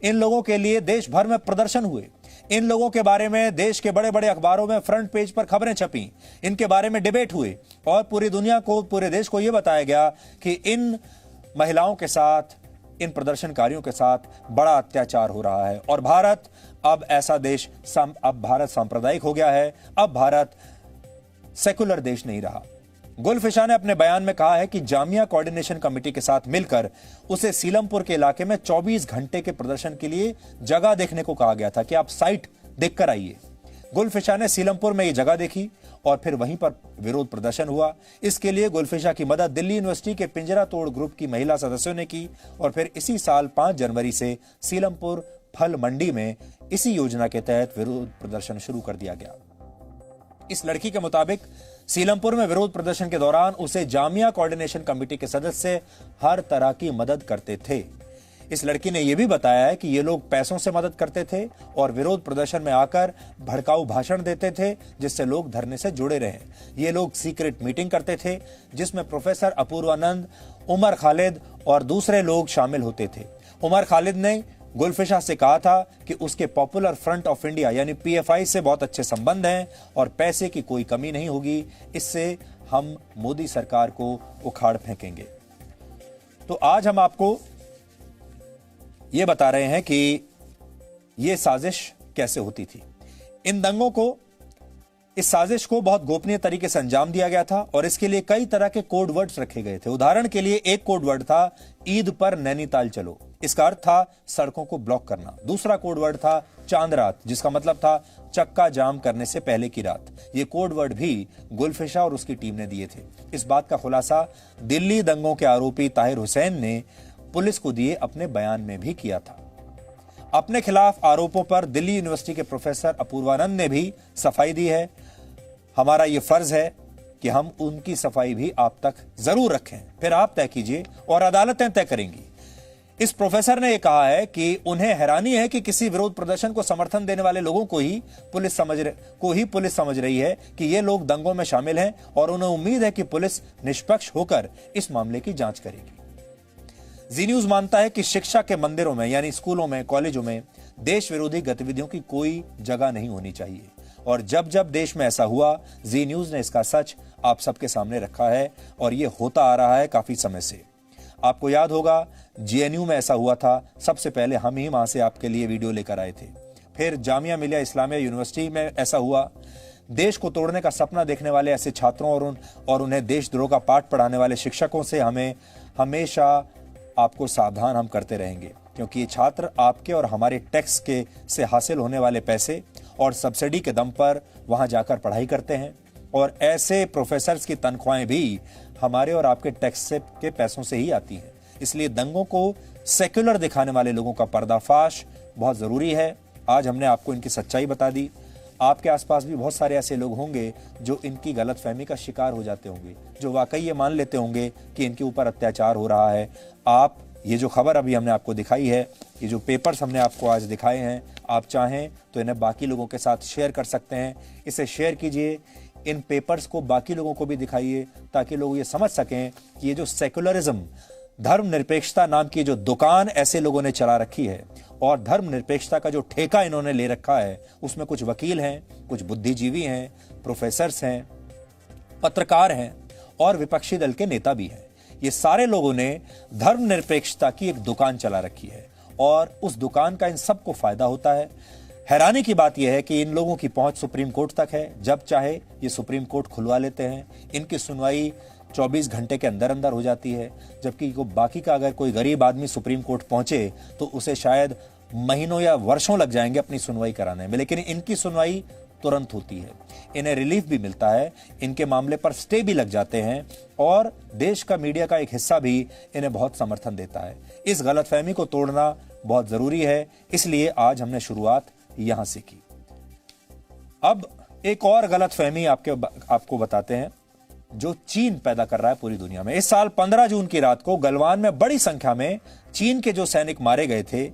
इन लोगों के लिए देश भर में प्रदर्शन हुए, इन लोगों के बारे में देश के बड़े बड़े अखबारों में फ्रंट पेज पर खबरें छपी, इनके बारे में डिबेट हुए और पूरी दुनिया को, पूरे देश को यह बताया गया कि इन महिलाओं के साथ, इन प्रदर्शनकारियों के साथ बड़ा अत्याचार हो रहा है। और भारत अब ऐसा देश, अब भारत सांप्रदायिक हो गया है, अब भारत सेकुलर देश नहीं रहा। गुलफिशा ने अपने बयान में कहा है कि जामिया कोऑर्डिनेशन कमेटी के साथ मिलकर उसे सीलमपुर के इलाके में 24 घंटे के प्रदर्शन के लिए जगह देखने को कहा गया था कि आप साइट देखकर आइए। गुलफिशा ने सीलमपुर में यह जगह देखी और फिर वहीं पर विरोध प्रदर्शन हुआ। इसके लिए गुलफिशा की मदद दिल्ली यूनिवर्सिटी के पिंजरा तोड़ ग्रुप की महिला सदस्यों ने की और फिर इसी साल 5 जनवरी से सीलमपुर फल मंडी में इसी योजना के तहत विरोध प्रदर्शन शुरू कर दिया गया। इस लड़की के मुताबिक सीलमपुर में विरोध प्रदर्शन के दौरान उसे जामिया कोऑर्डिनेशन कमेटी के सदस्य हर तरह की मदद करते थे। इस लड़की ने यह भी बताया है कि ये लोग पैसों से मदद करते थे और विरोध प्रदर्शन में आकर भड़काऊ भाषण देते थे, जिससे लोग धरने से जुड़े रहे। ये लोग सीक्रेट मीटिंग करते थे, जिसमें प्रोफेसर अपूर्वानंद, उमर खालिद और दूसरे लोग शामिल होते थे। उमर खालिद ने गुलफिशा से कहा था कि उसके पॉपुलर फ्रंट ऑफ इंडिया यानी पीएफआई से बहुत अच्छे संबंध हैं और पैसे की कोई कमी नहीं होगी, इससे हम मोदी सरकार को उखाड़ फेंकेंगे। तो आज हम आपको ये बता रहे हैं कि ये साजिश कैसे होती थी। इन दंगों को, इस साजिश को बहुत गोपनीय तरीके से अंजाम दिया गया था और इसके लिए कई तरह के कोड वर्ड्स रखे गए थे। उदाहरण के लिए एक कोड वर्ड था ईद पर नैनीताल चलो, इसका अर्थ था सड़कों को ब्लॉक करना। दूसरा कोड वर्ड था चांद रात, जिसका मतलब था चक्का जाम करने से पहले की रात। ये कोड वर्ड भी गुलफिशा और उसकी टीम ने दिए थे। इस बात का खुलासा दिल्ली दंगों के आरोपी ताहिर हुसैन ने पुलिस को दिए अपने बयान में भी किया था। अपने खिलाफ आरोपों पर दिल्ली यूनिवर्सिटी के प्रोफेसर अपूर्वानंद ने भी सफाई दी है। हमारा यह फर्ज है कि हम उनकी सफाई भी आप तक जरूर रखें, फिर आप तय कीजिए और अदालतें तय करेंगी। इस प्रोफेसर ने यह कहा है कि उन्हें हैरानी है कि किसी विरोध प्रदर्शन को समर्थन देने वाले लोगों को ही पुलिस समझ रही है कि ये लोग दंगों में शामिल हैं और उन्हें उम्मीद है कि पुलिस निष्पक्ष होकर इस मामले की जांच करेगी। जी न्यूज मानता है कि शिक्षा के मंदिरों में यानी स्कूलों में, कॉलेजों में देश विरोधी गतिविधियों की कोई जगह नहीं होनी चाहिए और जब जब देश में ऐसा हुआ, जी न्यूज ने इसका सच आप सबके सामने रखा है और यह होता आ रहा है काफी समय से। आपको याद होगा जेएनयू में ऐसा हुआ था, सबसे पहले हम ही वहां से आपके लिए वीडियो लेकर आए थे। फिर जामिया मिलिया इस्लामिया यूनिवर्सिटी में ऐसा हुआ। देश को तोड़ने का सपना देखने वाले ऐसे छात्रों और उन्हें देशद्रोह का पाठ पढ़ाने वाले शिक्षकों से हमें हमेशा आपको सावधान हम करते रहेंगे, क्योंकि ये छात्र आपके और हमारे टैक्स के से हासिल होने वाले पैसे और सब्सिडी के दम पर वहां जाकर पढ़ाई करते हैं और ऐसे प्रोफेसर्स की तनख्वाहें भी हमारे और आपके टैक्स के पैसों से ही आती हैं। इसलिए दंगों को सेक्युलर दिखाने वाले लोगों का पर्दाफाश बहुत जरूरी है। आज हमने आपको इनकी सच्चाई बता दी। आपके आसपास भी बहुत सारे ऐसे लोग होंगे जो इनकी गलतफहमी का शिकार हो जाते होंगे, जो वाकई ये मान लेते होंगे कि इनके ऊपर अत्याचार हो रहा है। आप ये जो खबर अभी हमने आपको दिखाई है, ये जो पेपर्स हमने आपको आज दिखाए हैं, आप चाहें तो इन्हें बाकी लोगों के साथ शेयर कर सकते हैं। इसे शेयर कीजिए, इन पेपर्स को बाकी लोगों को भी दिखाइए ताकि लोग ये समझ सकें कि ये जो सेकुलरिज्म, धर्मनिरपेक्षता नाम की जो दुकान ऐसे लोगों ने चला रखी है और धर्मनिरपेक्षता का जो ठेका इन्होंने ले रखा है, उसमें कुछ वकील हैं, कुछ बुद्धिजीवी हैं, प्रोफेसर्स हैं, पत्रकार हैं और विपक्षी दल के नेता भी हैं। ये सारे लोगों ने धर्मनिरपेक्षता की एक दुकान चला रखी है और उस दुकान का इन सबको फायदा होता है। हैरानी की बात यह है कि इन लोगों की पहुंच सुप्रीम कोर्ट तक है। जब चाहे ये सुप्रीम कोर्ट खुलवा लेते हैं। इनकी सुनवाई 24 घंटे के अंदर अंदर हो जाती है, जबकि बाकी का अगर कोई गरीब आदमी सुप्रीम कोर्ट पहुंचे तो उसे शायद महीनों या वर्षों लग जाएंगे अपनी सुनवाई कराने में, लेकिन इनकी सुनवाई तुरंत होती है। इन्हें रिलीफ भी मिलता है, इनके मामले पर स्टे भी लग जाते हैं और देश का मीडिया का एक हिस्सा भी इन्हें बहुत समर्थन देता है। इस गलतफहमी को तोड़ना बहुत जरूरी है, इसलिए आज हमने शुरुआत यहां से की। अब एक और गलतफहमी आपको बताते हैं जो चीन पैदा कर रहा है पूरी दुनिया में। इस साल 15 जून की रात को गलवान में बड़ी संख्या में चीन के जो सैनिक मारे गए थे,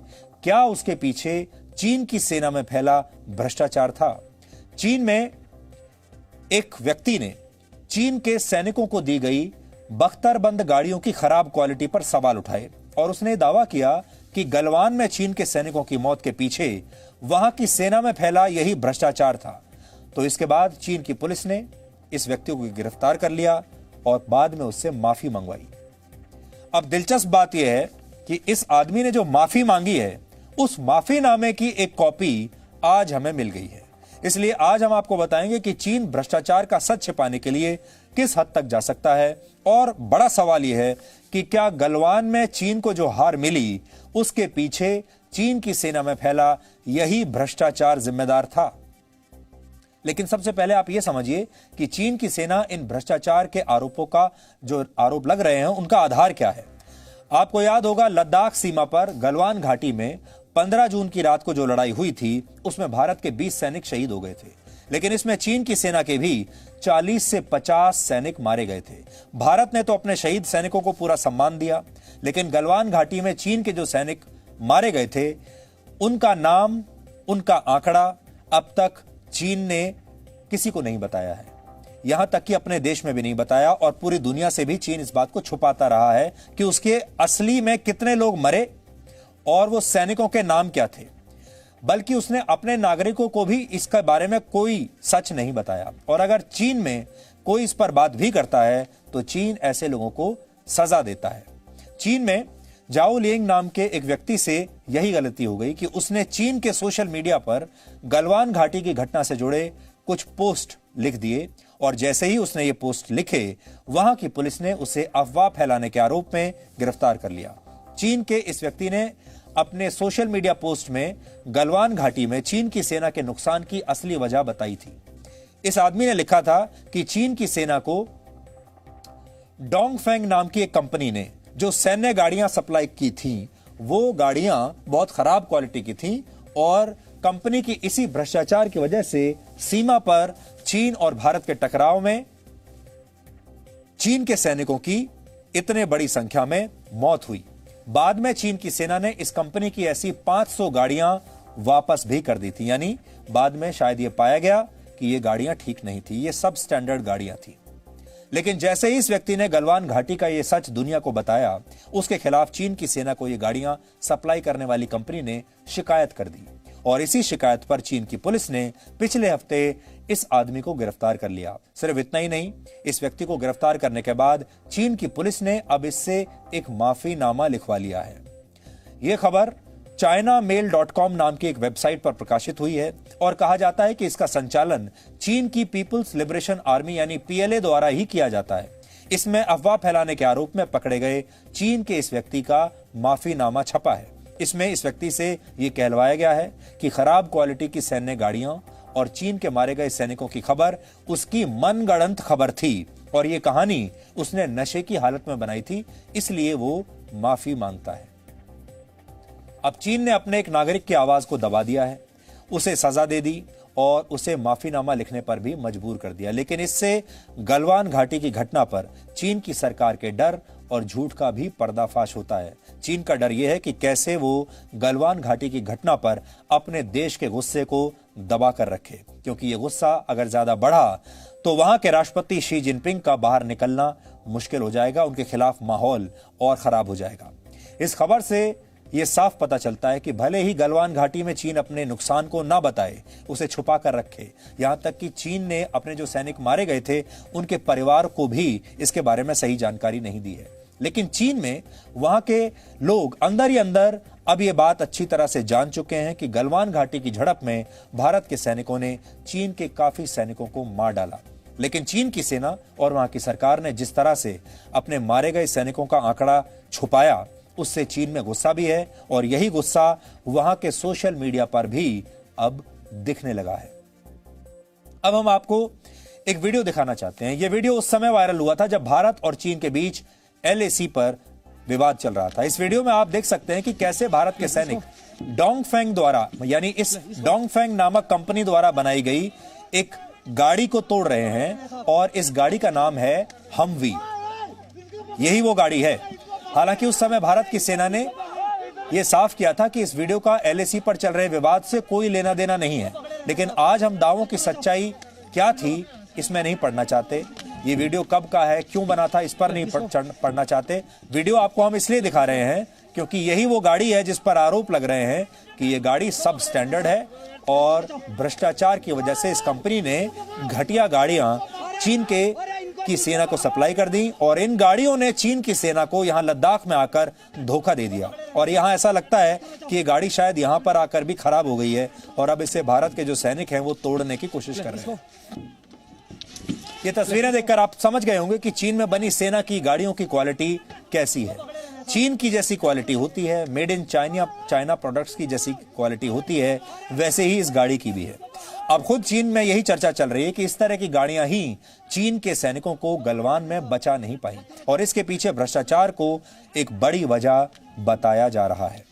क्या उसके पीछे चीन की सेना में फैला भ्रष्टाचार था? चीन में एक व्यक्ति ने चीन के सैनिकों को दी गई बख्तरबंद गाड़ियों की खराब क्वालिटी पर सवाल उठाए और उसने दावा किया कि गलवान में चीन के सैनिकों की मौत के पीछे वहां की सेना में फैला यही भ्रष्टाचार था। तो इसके बाद चीन की पुलिस ने इस व्यक्ति को गिरफ्तार कर लिया और बाद में उससे माफी मंगवाई। अब दिलचस्प बात यह है कि इस आदमी ने जो माफी मांगी है, उस माफीनामे की एक कॉपी आज हमें मिल गई है। इसलिए आज हम आपको बताएंगे कि चीन भ्रष्टाचार का सच छिपाने के लिए किस हद तक जा सकता है और बड़ा सवाल यह है कि क्या गलवान में चीन को जो हार मिली, उसके पीछे चीन की सेना में फैला यही भ्रष्टाचार जिम्मेदार था? लेकिन सबसे पहले आप यह समझिए कि चीन की सेना इन भ्रष्टाचार के आरोपों का जो आरोप लग रहे हैं, उनका आधार क्या है? आपको याद होगा लद्दाख सीमा पर गलवान घाटी में 15 जून की रात को जो लड़ाई हुई थी, उसमें भारत के 20 सैनिक शहीद हो गए थे। लेकिन इसमें चीन की सेना के भी 40 से 50 सैनिक मारे गए थे। भारत ने तो अपने शहीद सैनिकों को पूरा सम्मान दिया, लेकिन गलवान घाटी में चीन के जो सैनिक मारे गए थे उनका नाम, उनका आंकड़ा अब तक चीन ने किसी को नहीं बताया है, यहां तक कि अपने देश में भी नहीं बताया, और पूरी दुनिया से भी चीन इस बात को छुपाता रहा है कि उसके असली में कितने लोग मरे और वो सैनिकों के नाम क्या थे। बल्कि उसने अपने नागरिकों को भी इसके बारे में कोई सच नहीं बताया, और अगर चीन में कोई इस पर बात भी करता है तो चीन ऐसे लोगों को सजा देता है। चीन में जाओ लिंग नाम के एक व्यक्ति से यही गलती हो गई कि उसने चीन के सोशल मीडिया पर गलवान घाटी की घटना से जुड़े कुछ पोस्ट लिख दिए, और जैसे ही उसने ये पोस्ट लिखे वहां की पुलिस ने उसे अफवाह फैलाने के आरोप में गिरफ्तार कर लिया। चीन के इस व्यक्ति ने अपने सोशल मीडिया पोस्ट में गलवान घाटी में चीन की सेना के नुकसान की असली वजह बताई थी। इस आदमी ने लिखा था कि चीन की सेना को डोंगफेंग नाम की एक कंपनी ने जो सैन्य गाड़ियां सप्लाई की थी वो गाड़ियां बहुत खराब क्वालिटी की थी, और कंपनी की इसी भ्रष्टाचार की वजह से सीमा पर चीन और भारत के टकराव में चीन के सैनिकों की इतने बड़ी संख्या में मौत हुई। बाद में चीन की सेना ने इस कंपनी की ऐसी 500 गाड़ियां वापस भी कर दी थी, यानी बाद में शायद यह पाया गया कि ये गाड़ियां ठीक नहीं थी, ये सब स्टैंडर्ड गाड़ियां थी। लेकिन जैसे ही इस व्यक्ति ने गलवान घाटी का ये सच दुनिया को बताया, उसके खिलाफ चीन की सेना को ये गाड़ियां सप्लाई करने वाली कंपनी ने शिकायत कर दी, और इसी शिकायत पर चीन की पुलिस ने पिछले हफ्ते इस आदमी को गिरफ्तार कर लिया। सिर्फ इतना ही नहीं, इस व्यक्ति को गिरफ्तार करने के बाद चीन की पुलिस ने अब इससे एक माफीनामा लिखवा लिया है। यह खबर ChinaMail.com नाम की एक वेबसाइट पर प्रकाशित हुई है, और कहा जाता है कि इसका संचालन चीन की पीपुल्स लिबरेशन आर्मी यानी PLA द्वारा ही किया जाता है। इसमें अफवाह फैलाने के आरोप में पकड़े गए चीन के इस व्यक्ति का माफीनामा छपा है। इसमें इस व्यक्ति से यह कहलवाया गया है कि खराब क्वालिटी की सैन्य गाड़ियां और चीन के मारे गए सैनिकों की खबर उसकी मनगढ़ंत खबर थी, और यह कहानी उसने नशे की हालत में बनाई थी, इसलिए वो माफी मांगता है। अब चीन ने अपने एक नागरिक की आवाज को दबा दिया है, उसे सजा दे दी और उसे माफीनामा लिखने पर भी मजबूर कर दिया। लेकिन इससे गलवान घाटी की घटना पर चीन की सरकार के डर और झूठ का भी पर्दाफाश होता है। चीन का डर यह है कि कैसे वो गलवान घाटी की घटना पर अपने देश के गुस्से को दबा कर रखे, क्योंकि यह गुस्सा अगर ज्यादा बढ़ा तो वहां के राष्ट्रपति शी जिनपिंग का बाहर निकलना मुश्किल हो जाएगा, उनके खिलाफ माहौल और खराब हो जाएगा। इस खबर से यह साफ पता चलता है कि भले ही गलवान घाटी में चीन अपने नुकसान को ना बताए, उसे छुपा कर रखे, यहां तक कि चीन ने अपने जो सैनिक मारे गए थे उनके परिवार को भी इसके बारे में सही जानकारी नहीं दी है। लेकिन चीन में वहां के लोग अंदर ही अंदर अब यह बात अच्छी तरह से जान चुके हैं कि गलवान घाटी की झड़प में भारत के सैनिकों ने चीन के काफी सैनिकों को मार डाला। लेकिन चीन की सेना और वहां की सरकार ने जिस तरह से अपने मारे गए सैनिकों का आंकड़ा छुपाया, उससे चीन में गुस्सा भी है, और यही गुस्सा वहां के सोशल मीडिया पर भी अब दिखने लगा है। अब हम आपको एक वीडियो दिखाना चाहते हैं। यह वीडियो उस समय वायरल हुआ था जब भारत और चीन के बीच LAC पर विवाद चल रहा था। इस वीडियो में आप देख सकते हैं कि कैसे भारत के सैनिक डोंगफेंग द्वारा, यानी इस डोंगफेंग नामक कंपनी द्वारा बनाई गई एक गाड़ी को तोड़ रहे हैं, और इस गाड़ी का नाम है हमवी। यही वो गाड़ी है। हालांकि उस समय भारत की सेना ने यह साफ किया था कि इस वीडियो का LAC पर चल रहे विवाद से कोई लेना देना नहीं है। लेकिन आज हम दावों की सच्चाई क्या थी इसमें नहीं पढ़ना चाहते। ये वीडियो कब का है, क्यों बना था, इस पर नहीं पढ़ना चाहते। वीडियो आपको हम इसलिए दिखा रहे हैं क्योंकि यही वो गाड़ी है जिस पर आरोप लग रहे हैं कि ये गाड़ी सब स्टैंडर्ड है, और भ्रष्टाचार की वजह से इस कंपनी ने घटिया गाड़ियां चीन की सेना को सप्लाई कर दी, और इन गाड़ियों ने चीन की सेना को यहां लद्दाख में आकर धोखा दे दिया। और यहां ऐसा लगता है कि ये गाड़ी शायद यहां पर आकर भी खराब हो गई है, और अब इसे भारत के जो सैनिक हैं वो तोड़ने की कोशिश कर रहे हैं। ये तस्वीरें देखकर आप समझ गए होंगे कि चीन में बनी सेना की गाड़ियों की क्वालिटी कैसी है। चीन की जैसी क्वालिटी होती है, मेड इन चाइना प्रोडक्ट्स की जैसी क्वालिटी होती है, वैसे ही इस गाड़ी की भी है। अब खुद चीन में यही चर्चा चल रही है कि इस तरह की गाड़ियां ही चीन के सैनिकों को गलवान में बचा नहीं पाई, और इसके पीछे भ्रष्टाचार को एक बड़ी वजह बताया जा रहा है।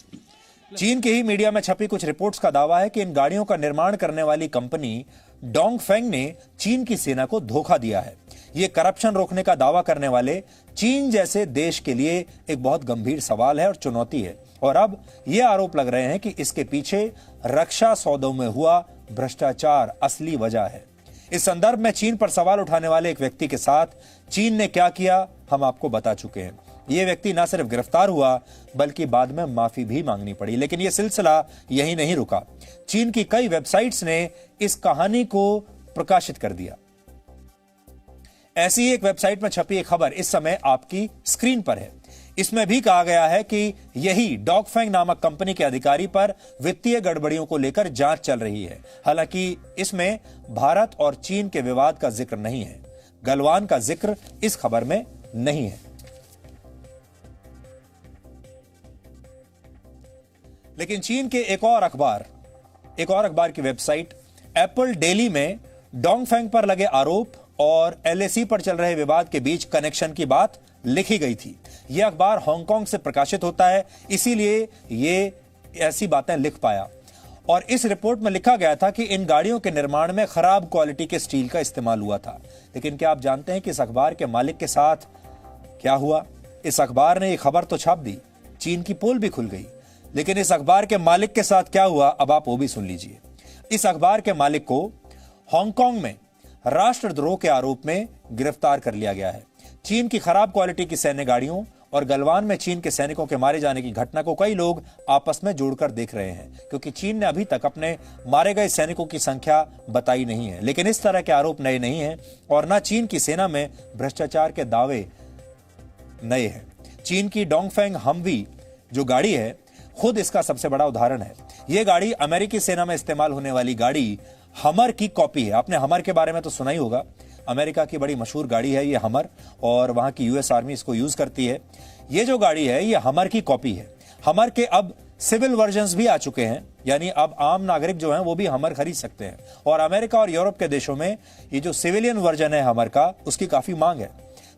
चीन के ही मीडिया में छपी कुछ रिपोर्ट्स का दावा है कि इन गाड़ियों का निर्माण करने वाली कंपनी डोंगफेंग ने चीन की सेना को धोखा दिया है। यह करप्शन रोकने का दावा करने वाले चीन जैसे देश के लिए एक बहुत गंभीर सवाल है और चुनौती है। और अब यह आरोप लग रहे हैं कि इसके पीछे रक्षा सौदों में हुआ भ्रष्टाचार असली वजह है। इस संदर्भ में चीन पर सवाल उठाने वाले एक व्यक्ति के साथ चीन ने क्या किया हम आपको बता चुके हैं। यह व्यक्ति न सिर्फ गिरफ्तार हुआ बल्कि बाद में माफी भी मांगनी पड़ी। लेकिन यह सिलसिला यही नहीं रुका। चीन की कई वेबसाइट्स ने इस कहानी को प्रकाशित कर दिया। ऐसी एक वेबसाइट में छपी एक खबर इस समय आपकी स्क्रीन पर है। इसमें भी कहा गया है कि यही डोंगफेंग नामक कंपनी के अधिकारी पर वित्तीय गड़बड़ियों को लेकर जांच चल रही है। हालांकि इसमें भारत और चीन के विवाद का जिक्र नहीं है। गलवान का जिक्र इस खबर में नहीं है। लेकिन चीन के एक और अखबार की वेबसाइट एप्पल डेली में डोंगफेंग पर लगे आरोप और एलएसी पर चल रहे विवाद के बीच कनेक्शन की बात लिखी गई थी। यह अखबार हांगकांग से प्रकाशित होता है, इसीलिए ये ऐसी बातें लिख पाया। और इस रिपोर्ट में लिखा गया था कि इन गाड़ियों के निर्माण में खराब क्वालिटी के स्टील का इस्तेमाल हुआ था। लेकिन क्या आप जानते हैं कि इस अखबार के मालिक के साथ क्या हुआ? इस अखबार ने यह खबर तो छाप दी, चीन की पोल भी खुल गई, लेकिन इस अखबार के मालिक के साथ क्या हुआ अब आप वो भी सुन लीजिए। इस अखबार के मालिक को हांगकांग में राष्ट्रद्रोह के आरोप में गिरफ्तार कर लिया गया है। चीन की खराब क्वालिटी की सैन्य गाड़ियों और गलवान में चीन के सैनिकों के मारे जाने की घटना को कई लोग आपस में जोड़कर देख रहे हैं, क्योंकि चीन ने अभी तक अपने मारे गए सैनिकों की संख्या बताई नहीं है। लेकिन इस तरह के आरोप नए नहीं हैं और न चीन की सेना में भ्रष्टाचार के दावे नए हैं। चीन की डोंगफेंग हमवी जो गाड़ी है खुद इसका सबसे बड़ा उदाहरण है। यह गाड़ी अमेरिकी सेना में इस्तेमाल होने वाली गाड़ी हमर की कॉपी है। आपने हमर के बारे में तो सुना ही होगा, अमेरिका की बड़ी मशहूर गाड़ी है ये हमर, और वहां की यूएस आर्मी इसको यूज करती है। ये जो गाड़ी है ये हमर की कॉपी है। हमर के अब सिविल वर्जन्स भी आ चुके हैं, यानी अब आम नागरिक जो हैं वो भी हमर खरीद सकते हैं। और अमेरिका और यूरोप के देशों में ये जो सिविलियन वर्जन है हमर का, उसकी काफी मांग है।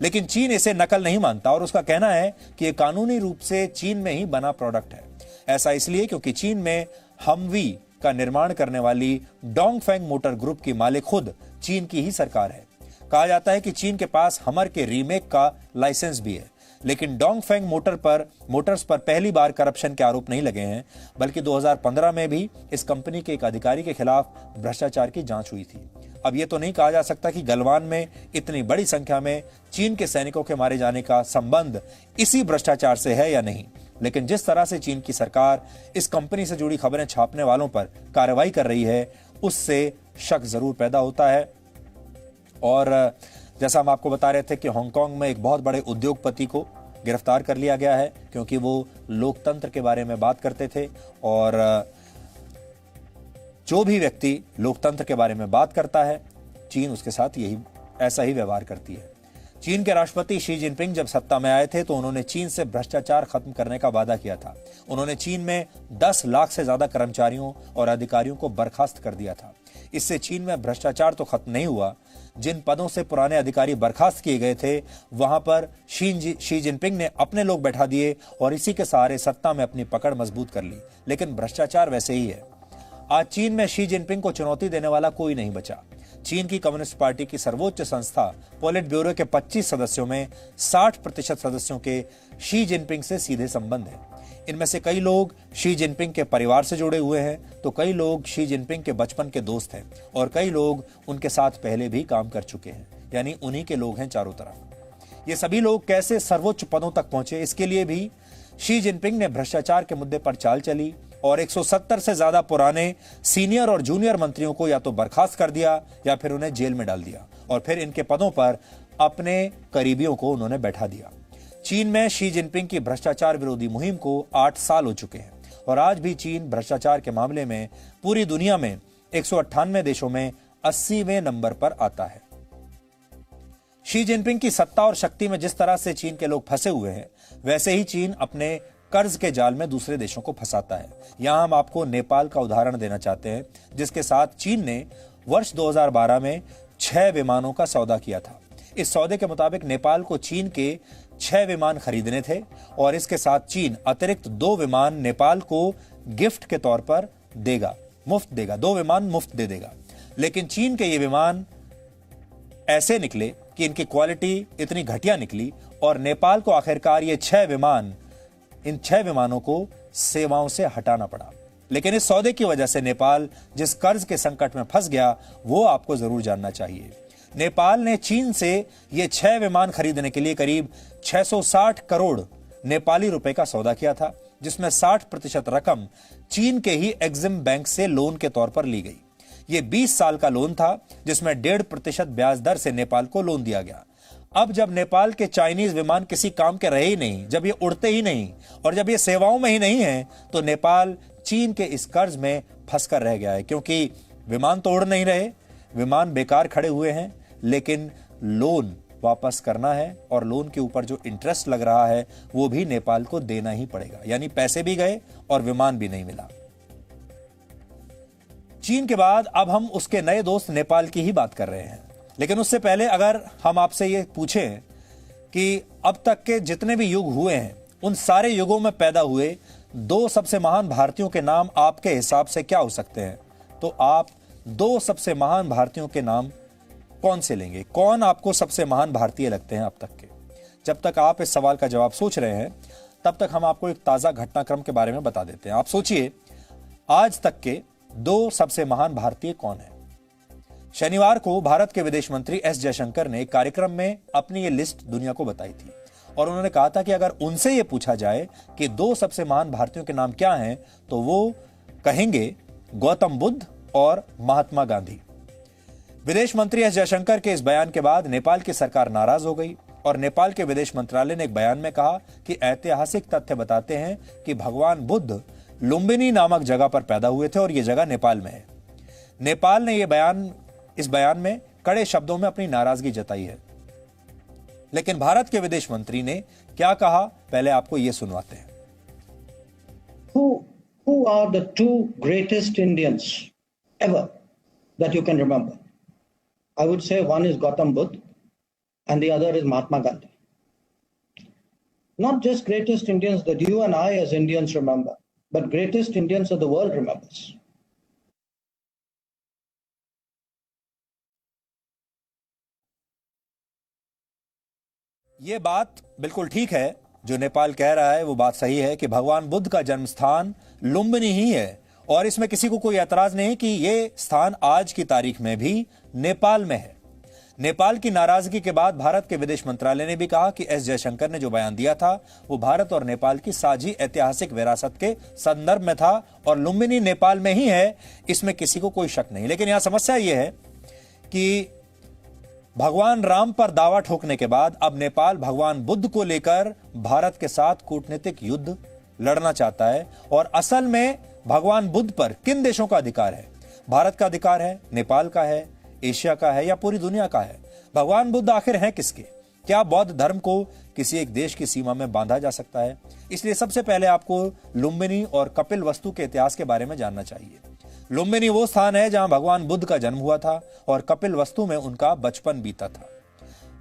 लेकिन चीन इसे नकल नहीं मानता और उसका कहना है कि यह कानूनी रूप से चीन में ही बना प्रोडक्ट है। ऐसा इसलिए क्योंकि चीन में हमवी का निर्माण करने वाली डोंगफेंग मोटर ग्रुप की मालिक खुद चीन की ही सरकार है। कहा जाता है कि चीन के पास हमर के रीमेक का लाइसेंस भी है। लेकिन डोंगफेंग मोटर्स पर पहली बार करप्शन के आरोप नहीं लगे हैं, बल्कि 2015 में भी इस कंपनी के एक अधिकारी के खिलाफ भ्रष्टाचार की जांच हुई थी। अब यह तो नहीं कहा जा सकता कि गलवान में इतनी बड़ी संख्या में चीन के सैनिकों के मारे जाने का संबंध इसी भ्रष्टाचार से है या नहीं, लेकिन जिस तरह से चीन की सरकार इस कंपनी से जुड़ी खबरें छापने वालों पर कार्रवाई कर रही है, उससे शक जरूर पैदा होता है। और जैसा हम आपको बता रहे थे कि हांगकांग में एक बहुत बड़े उद्योगपति को गिरफ्तार कर लिया गया है, क्योंकि वो लोकतंत्र के बारे में बात करते थे और जो भी व्यक्ति लोकतंत्र के बारे में बात करता है, चीन उसके साथ ऐसा ही व्यवहार करती है। चीन के राष्ट्रपति शी जिनपिंग जब सत्ता में आए थे तो उन्होंने चीन से भ्रष्टाचार खत्म करने का वादा किया था। उन्होंने चीन में 10 लाख से ज्यादा कर्मचारियों और अधिकारियों को बर्खास्त कर दिया था। इससे चीन में भ्रष्टाचार तो खत्म नहीं हुआ, जिन पदों से पुराने अधिकारी बर्खास्त किए गए थे वहां पर शी जिनपिंग ने अपने लोग बैठा दिए और इसी के सहारे सत्ता में अपनी पकड़ मजबूत कर ली। लेकिन भ्रष्टाचार वैसे ही है। आज चीन में शी जिनपिंग को चुनौती देने वाला कोई नहीं बचा। चीन की कम्युनिस्ट पार्टी की सर्वोच्च संस्था पोलिट ब्यूरो के 25 सदस्यों में 60% सदस्यों के शी जिनपिंग से सीधे संबंध है। इनमें से कई लोग शी जिनपिंग के परिवार से जुड़े हुए हैं, तो कई लोग शी जिनपिंग के बचपन के दोस्त हैं और कई लोग उनके साथ पहले भी काम कर चुके हैं, यानी उन्हीं के लोग हैं चारों तरफ। ये सभी लोग कैसे सर्वोच्च पदों तक पहुंचे, इसके लिए भी शी जिनपिंग ने भ्रष्टाचार के मुद्दे पर चाल चली और 170 से ज्यादा पुराने सीनियर और जूनियर मंत्रियों को या तो बर्खास्त कर दिया या फिर उन्हें जेल में डाल दिया और फिर इनके पदों पर अपने करीबियों को उन्होंने बैठा दिया। चीन में शी जिनपिंग की भ्रष्टाचार विरोधी मुहिम को 8 साल हो चुके हैं और आज भी चीन भ्रष्टाचार के मामले में पूरी दुनिया में 198 देशों में 80वें नंबर पर आता है। शी जिनपिंग की सत्ता और शक्ति में जिस तरह से चीन के लोग फंसे हुए हैं, वैसे ही चीन अपने कर्ज के जाल में दूसरे देशों को फंसाता है। यहां हम आपको नेपाल का उदाहरण देना चाहते हैं, जिसके साथ चीन ने वर्ष 2012 में 6 विमानों का सौदा किया था। इस सौदे के मुताबिक नेपाल को चीन के 6 विमान खरीदने थे और इसके साथ चीन अतिरिक्त 2 विमान नेपाल को गिफ्ट के तौर पर देगा, मुफ्त देगा, 2 विमान मुफ्त दे देगा। लेकिन चीन के ये विमान ऐसे निकले कि इनकी क्वालिटी इतनी घटिया निकली और नेपाल को आखिरकार इन 6 विमानों को सेवाओं से हटाना पड़ा। लेकिन इस सौदे की वजह से नेपाल जिस कर्ज के संकट में फंस गया वो आपको जरूर जानना चाहिए। नेपाल ने चीन से ये 6 विमान खरीदने के लिए करीब 660 करोड़ नेपाली रुपए का सौदा किया था, जिसमें 60% रकम चीन के ही एक्सिम बैंक से लोन के तौर पर ली गई। ये 20 साल का लोन था जिसमें 1.5% ब्याज दर से नेपाल को लोन दिया गया। अब जब नेपाल के चाइनीज विमान किसी काम के रहे ही नहीं, जब ये उड़ते ही नहीं और जब ये सेवाओं में ही नहीं है, तो नेपाल चीन के इस कर्ज में फंसकर रह गया है, क्योंकि विमान तो उड़ नहीं रहे, विमान बेकार खड़े हुए हैं, लेकिन लोन वापस करना है और लोन के ऊपर जो इंटरेस्ट लग रहा है वो भी नेपाल को देना ही पड़ेगा। यानी पैसे भी गए और विमान भी नहीं मिला। चीन के बाद अब हम उसके नए दोस्त नेपाल की ही बात कर रहे हैं, लेकिन उससे पहले अगर हम आपसे ये पूछें कि अब तक के जितने भी युग हुए हैं उन सारे युगों में पैदा हुए 2 सबसे महान भारतीयों के नाम आपके हिसाब से क्या हो सकते हैं, तो आप 2 सबसे महान भारतीयों के नाम कौन से लेंगे? कौन आपको सबसे महान भारतीय लगते हैं अब तक के? जब तक आप इस सवाल का जवाब सोच रहे हैं तब तक हम आपको एक ताजा घटनाक्रम के बारे में बता देते हैं। आप सोचिए, आज तक के 2 सबसे महान भारतीय कौन है? शनिवार को भारत के विदेश मंत्री एस जयशंकर ने एक कार्यक्रम में अपनी ये लिस्ट दुनिया को बताई थी और उन्होंने कहा था कि अगर उनसे ये पूछा जाए कि 2 सबसे महान भारतीयों के नाम क्या हैं, तो वो कहेंगे गौतम बुद्ध और महात्मा गांधी। विदेश मंत्री एस जयशंकर के इस बयान के बाद नेपाल की सरकार नाराज हो गई और नेपाल के विदेश मंत्रालय ने एक बयान में कहा कि ऐतिहासिक तथ्य बताते हैं कि भगवान बुद्ध लुम्बिनी नामक जगह पर पैदा हुए थे और यह जगह नेपाल में है। नेपाल ने इस बयान में कड़े शब्दों में अपनी नाराजगी जताई है। लेकिन भारत के विदेश मंत्री ने क्या कहा, पहले आपको यह सुनवाते हैं। Who are the 2 greatest Indians ever that you can remember? I would say one is Gautam Buddha and the other is Mahatma Gandhi. Not just greatest Indians that you and I as Indians remember, but greatest Indians of the world remembers. ये बात बिल्कुल ठीक है, जो नेपाल कह रहा है वो बात सही है कि भगवान बुद्ध का जन्म स्थान लुम्बिनी ही है और इसमें किसी को कोई एतराज नहीं कि ये स्थान आज की तारीख में भी नेपाल में है। नेपाल की नाराजगी के बाद भारत के विदेश मंत्रालय ने भी कहा कि एस जयशंकर ने जो बयान दिया था वो भारत और नेपाल की साझी ऐतिहासिक विरासत के संदर्भ में था और लुम्बिनी नेपाल में ही है, इसमें किसी को कोई शक नहीं। लेकिन यहां समस्या यह है कि भगवान राम पर दावा ठोकने के बाद अब नेपाल भगवान बुद्ध को लेकर भारत के साथ कूटनीतिक युद्ध लड़ना चाहता है और असल में भगवान बुद्ध पर किन देशों का अधिकार है? भारत का अधिकार है, नेपाल का है, एशिया का है या पूरी दुनिया का है? भगवान बुद्ध आखिर हैं किसके? क्या बौद्ध धर्म को किसी एक देश की सीमा में बांधा जा सकता है? इसलिए सबसे पहले आपको लुम्बिनी और कपिलवस्तु के इतिहास के बारे में जानना चाहिए। लुम्बिनी वो स्थान है जहां भगवान बुद्ध का जन्म हुआ था और कपिलवस्तु में उनका बचपन बीता था।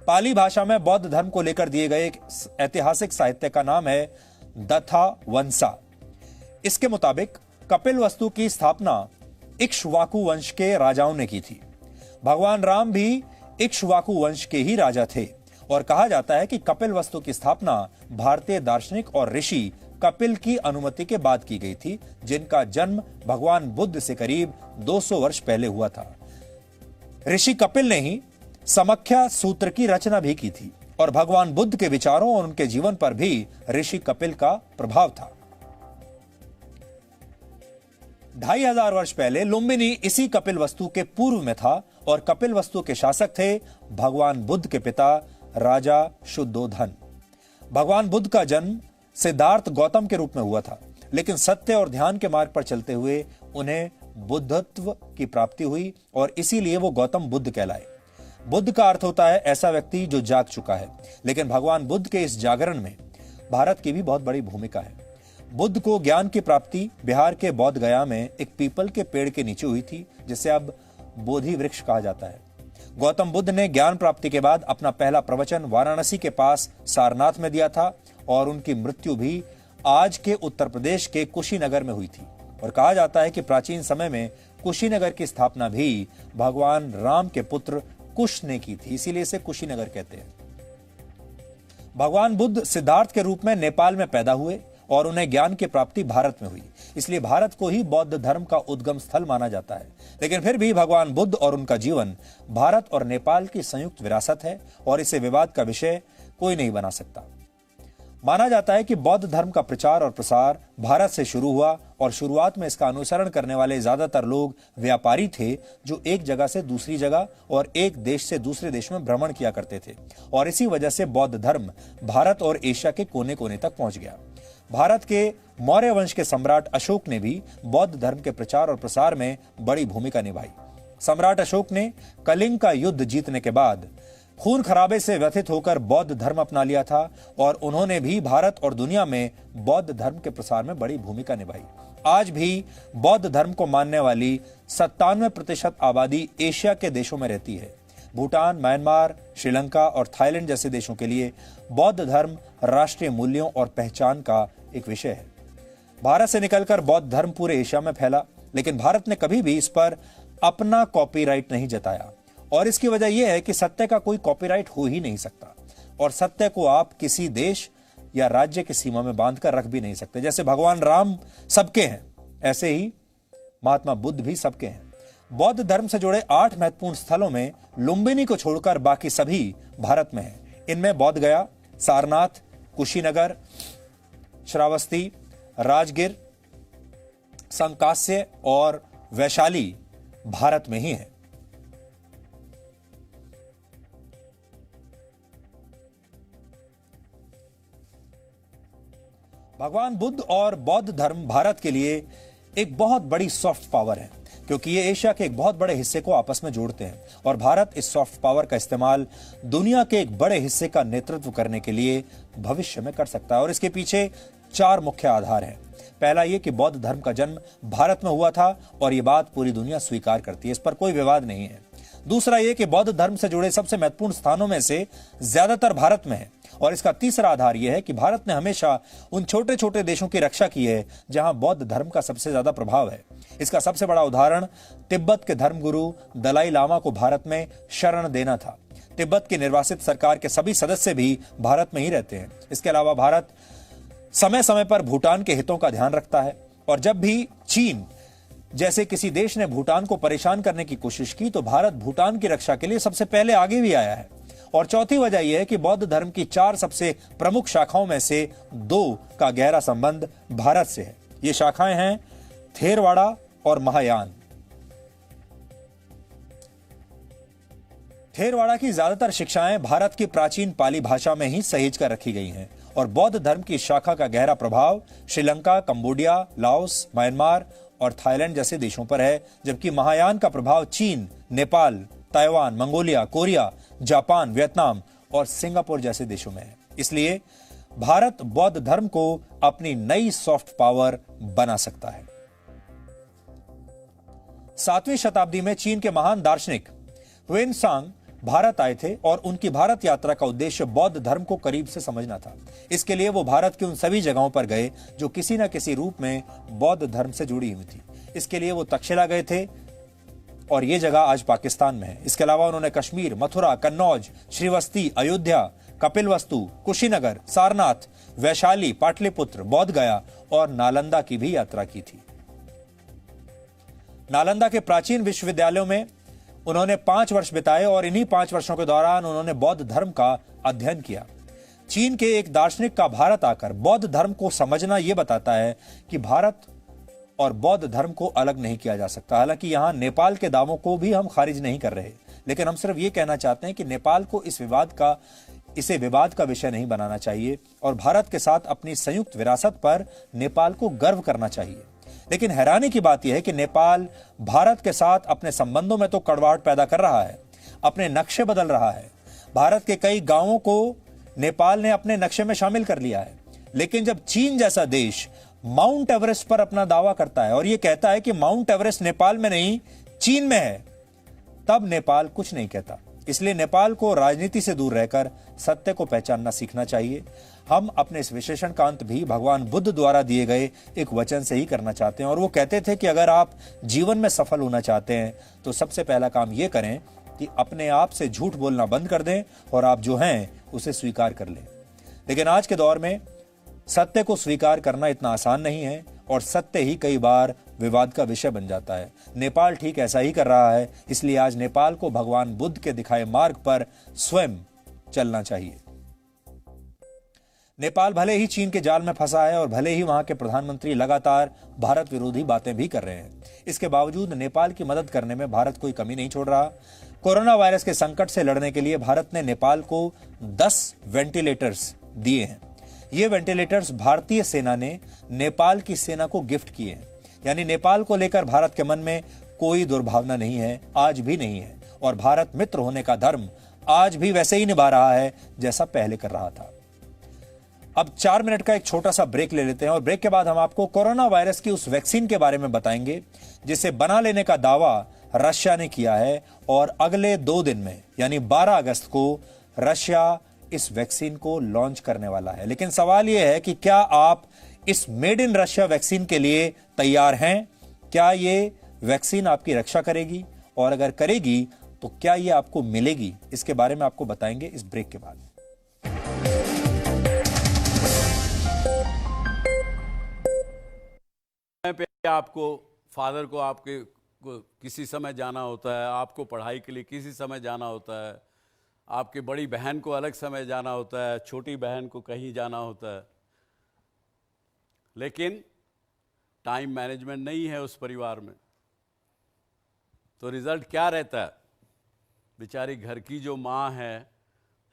पाली भाषा में बौद्ध धर्म को लेकर दिए गए एक ऐतिहासिक साहित्य का नाम है दथा वंसा। इसके मुताबिक कपिलवस्तु की स्थापना इक्ष्वाकु वंश के राजाओं ने की थी। भगवान राम भी इक्ष्वाकु वंश के ही राजा थे और कहा जाता है कि कपिलवस्तु की स्थापना भारतीय दार्शनिक और ऋषि कपिल की अनुमति के बाद की गई थी, जिनका जन्म भगवान बुद्ध से करीब 200 वर्ष पहले हुआ था। ऋषि कपिल ने ही समख्या सूत्र की रचना भी की थी और भगवान बुद्ध के विचारों और उनके जीवन पर भी ऋषि कपिल का प्रभाव था। 2500 वर्ष पहले लुम्बिनी इसी कपिलवस्तु के पूर्व में था और कपिलवस्तु के शासक थे भगवान बुद्ध के पिता राजा शुद्धोधन। भगवान बुद्ध का जन्म सिद्धार्थ गौतम के रूप में हुआ था, लेकिन सत्य और ध्यान के मार्ग पर चलते हुए उन्हें बुद्धत्व की प्राप्ति हुई और इसीलिए वो गौतम बुद्ध कहलाए। बुद्ध का अर्थ होता है ऐसा व्यक्ति जो जाग चुका है, लेकिन भगवान बुद्ध के इस जागरण में भारत की भी बहुत बड़ी भूमिका है। बुद्ध को ज्ञान की प्राप्ति बिहार के बोध गया में एक पीपल के पेड़ के नीचे हुई थी, जिसे अब बोधि वृक्ष कहा जाता है। गौतम बुद्ध ने ज्ञान प्राप्ति के बाद अपना पहला प्रवचन वाराणसी के पास सारनाथ में दिया था और उनकी मृत्यु भी आज के उत्तर प्रदेश के कुशीनगर में हुई थी। और कहा जाता है कि प्राचीन समय में कुशीनगर की स्थापना भी भगवान राम के पुत्र कुश ने की थी, इसीलिए इसे कुशीनगर कहते हैं। भगवान बुद्ध सिद्धार्थ के रूप में नेपाल में पैदा हुए और उन्हें ज्ञान की प्राप्ति भारत में हुई, इसलिए भारत को ही बौद्ध धर्म का उद्गम स्थल माना जाता है। लेकिन फिर भी भगवान बुद्ध और उनका जीवन भारत और नेपाल की संयुक्त विरासत है और इसे विवाद का विषय कोई नहीं बना सकता। माना जाता है कि बौद्ध धर्म का प्रचार और प्रसार भारत से शुरू हुआ और शुरुआत में इसका अनुसरण करने वाले ज्यादातर लोग व्यापारी थे जो एक जगह से दूसरी जगह और एक देश से दूसरे देश में भ्रमण किया करते थे, और इसी वजह से बौद्ध धर्म भारत और एशिया के कोने कोने तक पहुंच गया। भारत के मौर्य वंश के सम्राट अशोक ने भी बौद्ध धर्म के प्रचार और प्रसार में बड़ी भूमिका निभाई। सम्राट अशोक ने कलिंग का युद्ध जीतने के बाद खून खराबे से व्यथित होकर बौद्ध धर्म अपना लिया था और उन्होंने भी भारत और दुनिया में बौद्ध धर्म के प्रसार में बड़ी भूमिका निभाई। आज भी बौद्ध धर्म को मानने वाली 97% आबादी एशिया के देशों में रहती है। भूटान, म्यांमार, श्रीलंका और थाईलैंड जैसे देशों के लिए बौद्ध धर्म राष्ट्रीय मूल्यों और पहचान का एक विषय है। भारत से निकलकर बौद्ध धर्म पूरे एशिया में फैला, लेकिन भारत ने कभी भी इस पर अपना कॉपीराइट नहीं जताया, और इसकी वजह यह है कि सत्य का कोई कॉपीराइट हो ही नहीं सकता, और सत्य को आप किसी देश या राज्य की सीमा में बांधकर रख भी नहीं सकते। जैसे भगवान राम सबके हैं, ऐसे ही महात्मा बुद्ध भी सबके हैं। बौद्ध धर्म से जुड़े 8 महत्वपूर्ण स्थलों में लुम्बिनी को छोड़कर बाकी सभी भारत में हैं। इनमें बोध गया, सारनाथ, कुशीनगर, श्रावस्ती, राजगिर, संकास्य और वैशाली भारत में ही है। भगवान बुद्ध और बौद्ध धर्म भारत के लिए एक बहुत बड़ी सॉफ्ट पावर है, क्योंकि ये एशिया के एक बहुत बड़े हिस्से को आपस में जोड़ते हैं, और भारत इस सॉफ्ट पावर का इस्तेमाल दुनिया के एक बड़े हिस्से का नेतृत्व करने के लिए भविष्य में कर सकता है। और इसके पीछे 4 मुख्य आधार हैं। पहला ये कि बौद्ध धर्म का जन्म भारत में हुआ था और ये बात पूरी दुनिया स्वीकार करती है, इस पर कोई विवाद नहीं है। दूसरा ये कि बौद्ध धर्म से जुड़े सबसे महत्वपूर्ण स्थानों में से ज्यादातर भारत में है। और इसका तीसरा आधार यह है कि भारत ने हमेशा उन छोटे छोटे देशों की रक्षा की है जहां बौद्ध धर्म का सबसे ज्यादा प्रभाव है। इसका सबसे बड़ा उदाहरण तिब्बत के धर्मगुरु दलाई लामा को भारत में शरण देना था। तिब्बत की निर्वासित सरकार के सभी सदस्य भी भारत में ही रहते हैं। इसके अलावा भारत समय समय पर भूटान के हितों का ध्यान रखता है, और जब भी चीन जैसे किसी देश ने भूटान को परेशान करने की कोशिश की तो भारत भूटान की रक्षा के लिए सबसे पहले आगे भी आया है। और चौथी वजह यह है कि बौद्ध धर्म की 4 सबसे प्रमुख शाखाओं में से 2 का गहरा संबंध भारत से है। ये शाखाएं हैं थेरवाड़ा और महायान। थेरवाड़ा की ज्यादातर शिक्षाएं भारत की प्राचीन पाली भाषा में ही सहेज कर रखी गई हैं, और बौद्ध धर्म की शाखा का गहरा प्रभाव श्रीलंका, कंबोडिया, लाओस, म्यांमार और थाईलैंड जैसे देशों पर है, जबकि महायान का प्रभाव चीन, Nepal, Taiwan, Mongolia, Korea, Japan, Vietnam और सिंगापुर जैसे देशों में है। इसलिए भारत बौद्ध धर्म को अपनी नई सॉफ्ट पावर बना सकता है। 7वीं शताब्दी में चीन के महान दार्शनिक हुएनसांग भारत आए थे, और उनकी भारत यात्रा का उद्देश्य बौद्ध धर्म को करीब से समझना था। इसके लिए वो भारत की उन सभी जगहों पर गए जो किसी न किसी रूप में बौद्ध धर्म से जुड़ी हुई थी। इसके लिए वो तक्षशिला गए थे, और ये जगह आज पाकिस्तान में है। इसके अलावा उन्होंने कश्मीर, मथुरा, कन्नौज, श्रीवस्ती, अयोध्या, कपिलवस्तु, कुशीनगर, सारनाथ, वैशाली, पाटलिपुत्र, बोध गया और नालंदा की भी यात्रा की थी। नालंदा के प्राचीन विश्वविद्यालयों में उन्होंने 5 वर्ष बिताए, और इन्हीं 5 वर्षों के दौरान उन्होंने बौद्ध धर्म का अध्ययन किया। चीन के एक दार्शनिक का भारत आकर बौद्ध धर्म को समझना यह बताता है कि भारत और बौद्ध धर्म को अलग नहीं किया जा सकता। हालांकि यहां नेपाल के दावों को भी हम खारिज नहीं कर रहे, लेकिन हम सिर्फ ये कहना चाहते हैं कि नेपाल को इसे विवाद का विषय नहीं बनाना चाहिए, और भारत के साथ अपनी संयुक्त विरासत पर नेपाल को गर्व करना चाहिए। लेकिन हैरानी की बात यह है कि नेपाल भारत के साथ अपने संबंधों में तो कड़वाहट पैदा कर रहा है, अपने नक्शे बदल रहा है। भारत के कई गांवों को नेपाल ने अपने नक्शे में शामिल कर लिया है। लेकिन जब चीन जैसा देश माउंट एवरेस्ट पर अपना दावा करता है और यह कहता है कि माउंट एवरेस्ट नेपाल में नहीं चीन में है, तब नेपाल कुछ नहीं कहता। इसलिए नेपाल को राजनीति से दूर रहकर सत्य को पहचानना सीखना चाहिए। हम अपने इस विश्लेषण का अंत भी भगवान बुद्ध द्वारा दिए गए एक वचन से ही करना चाहते हैं, और वो कहते थे कि अगर आप जीवन में सफल होना चाहते हैं तो सबसे पहला काम ये करें कि अपने आप से झूठ बोलना बंद कर दें और आप जो हैं उसे स्वीकार कर लें। लेकिन आज के दौर में सत्य को स्वीकार करना इतना आसान नहीं है और सत्य ही कई बार विवाद का विषय बन जाता है। नेपाल ठीक ऐसा ही कर रहा है, इसलिए आज नेपाल को भगवान बुद्ध के दिखाए मार्ग पर स्वयं चलना चाहिए। नेपाल भले ही चीन के जाल में फंसा है और भले ही वहां के प्रधानमंत्री लगातार भारत विरोधी बातें भी कर रहे हैं, इसके बावजूद नेपाल की मदद करने में भारत कोई कमी नहीं छोड़ रहा। कोरोना वायरस के संकट से लड़ने के लिए भारत ने नेपाल को 10 वेंटिलेटर्स दिए हैं। ये वेंटिलेटर्स भारतीय सेना ने नेपाल की सेना को गिफ्ट किए हैं। यानी नेपाल को लेकर भारत के मन में कोई दुर्भावना नहीं है, आज भी नहीं है, और भारत मित्र होने का धर्म आज भी वैसे ही निभा रहा है जैसा पहले कर रहा था। अब 4 मिनट का एक छोटा सा ब्रेक ले लेते हैं और ब्रेक के बाद हम आपको कोरोना वायरस की उस वैक्सीन के बारे में बताएंगे जिसे बना लेने का दावा रशिया ने किया है, और अगले 2 दिन में यानी 12 अगस्त को रशिया इस वैक्सीन को लॉन्च करने वाला है। लेकिन सवाल यह है कि क्या आप इस मेड इन रशिया वैक्सीन के लिए तैयार हैं? क्या ये वैक्सीन आपकी रक्षा करेगी, और अगर करेगी तो क्या ये आपको मिलेगी? इसके बारे में आपको बताएंगे इस ब्रेक के बाद। पे आपको फादर को आपके को किसी समय जाना होता है, आपको पढ़ाई के लिए किसी समय जाना होता है, आपकी बड़ी बहन को अलग समय जाना होता है, छोटी बहन को कहीं जाना होता है, लेकिन टाइम मैनेजमेंट नहीं है उस परिवार में। तो रिजल्ट क्या रहता है? बेचारी घर की जो माँ है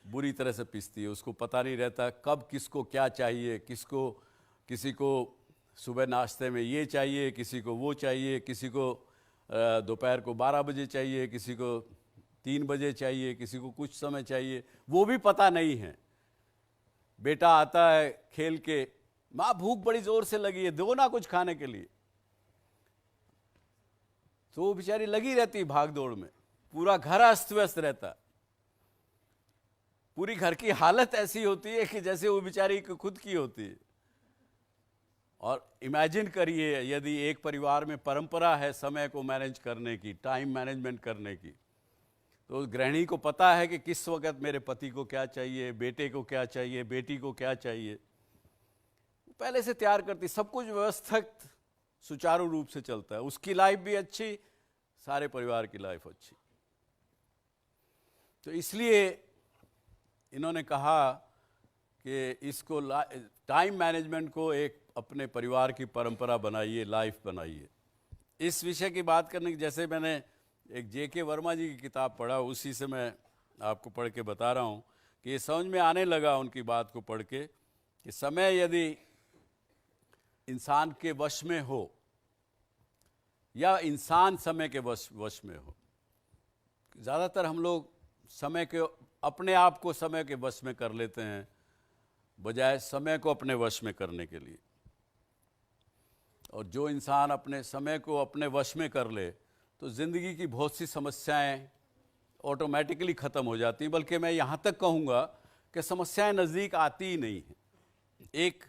बुरी तरह से पिसती है, उसको पता नहीं रहता कब किसको क्या चाहिए, किसी को सुबह नाश्ते में ये चाहिए, किसी को वो चाहिए, किसी को दोपहर को 12 बजे चाहिए, किसी को 3 बजे चाहिए, किसी को कुछ समय चाहिए, वो भी पता नहीं है। बेटा आता है खेल के, माँ भूख बड़ी जोर से लगी है, दो ना कुछ खाने के लिए, तो वो बेचारी लगी रहती है भाग दौड़ में, पूरा घर अस्त व्यस्त रहता, पूरी घर की हालत ऐसी होती है कि जैसे वो बेचारी खुद की होती है। और इमेजिन करिए यदि एक परिवार में परंपरा है समय को मैनेज करने की, टाइम मैनेजमेंट करने की, तो गृहिणी को पता है कि किस वक्त मेरे पति को क्या चाहिए, बेटे को क्या चाहिए, बेटी को क्या चाहिए, पहले से तैयार करती, सब कुछ व्यवस्थित सुचारू रूप से चलता है, उसकी लाइफ भी अच्छी, सारे परिवार की लाइफ अच्छी। तो इसलिए इन्होंने कहा कि इसको टाइम मैनेजमेंट को एक अपने परिवार की परंपरा बनाइए, लाइफ बनाइए। इस विषय की बात करने की, जैसे मैंने एक जेके वर्मा जी की किताब पढ़ा, उसी से मैं आपको पढ़ के बता रहा हूँ कि ये समझ में आने लगा उनकी बात को पढ़ के कि समय यदि इंसान के वश में हो या इंसान समय के वश में हो, ज़्यादातर हम लोग समय के अपने आप को समय के वश में कर लेते हैं बजाय समय को अपने वश में करने के लिए। और जो इंसान अपने समय को अपने वश में कर ले तो ज़िंदगी की बहुत सी समस्याएं ऑटोमेटिकली ख़त्म हो जाती हैं, बल्कि मैं यहाँ तक कहूँगा कि समस्याएं नज़दीक आती ही नहीं हैं। एक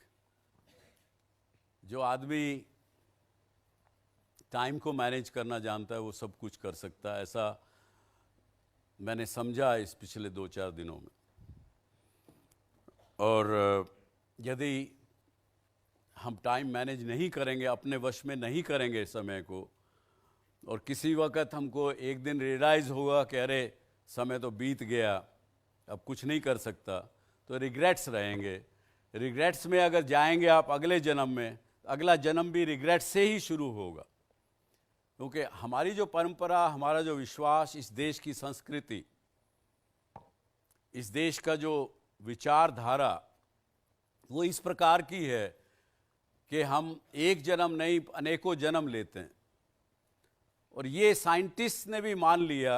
जो आदमी टाइम को मैनेज करना जानता है वो सब कुछ कर सकता है, ऐसा मैंने समझा इस पिछले 2-4 दिनों में। और यदि हम टाइम मैनेज नहीं करेंगे, अपने वश में नहीं करेंगे समय को, और किसी वक्त हमको एक दिन रियलाइज़ होगा कि अरे समय तो बीत गया, अब कुछ नहीं कर सकता, तो रिग्रेट्स रहेंगे। रिग्रेट्स में अगर जाएंगे आप अगले जन्म में, अगला जन्म भी रिग्रेट से ही शुरू होगा, क्योंकि हमारी जो परंपरा, हमारा जो विश्वास, इस देश की संस्कृति, इस देश का जो विचारधारा, वो इस प्रकार की है कि हम एक जन्म नहीं अनेकों जन्म लेते हैं। और ये साइंटिस्ट ने भी मान लिया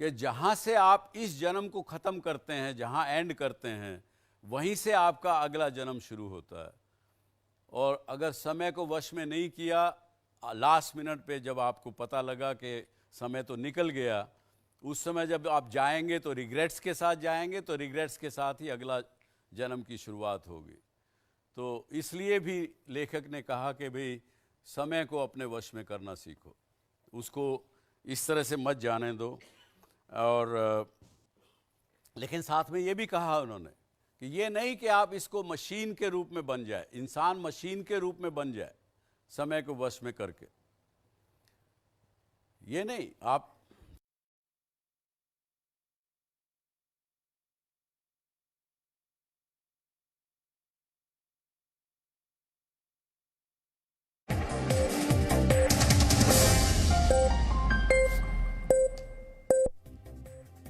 कि जहाँ से आप इस जन्म को ख़त्म करते हैं, जहाँ एंड करते हैं, वहीं से आपका अगला जन्म शुरू होता है। और अगर समय को वश में नहीं किया, लास्ट मिनट पे जब आपको पता लगा कि समय तो निकल गया, उस समय जब आप जाएंगे तो रिग्रेट्स के साथ जाएंगे, तो रिग्रेट्स के साथ ही अगला जन्म की शुरुआत होगी। तो इसलिए भी लेखक ने कहा कि भाई समय को अपने वश में करना सीखो, उसको इस तरह से मत जाने दो। और लेकिन साथ में ये भी कहा उन्होंने कि ये नहीं कि आप इसको मशीन के रूप में बन जाए, इंसान मशीन के रूप में बन जाए समय को वश में करके, ये नहीं। आप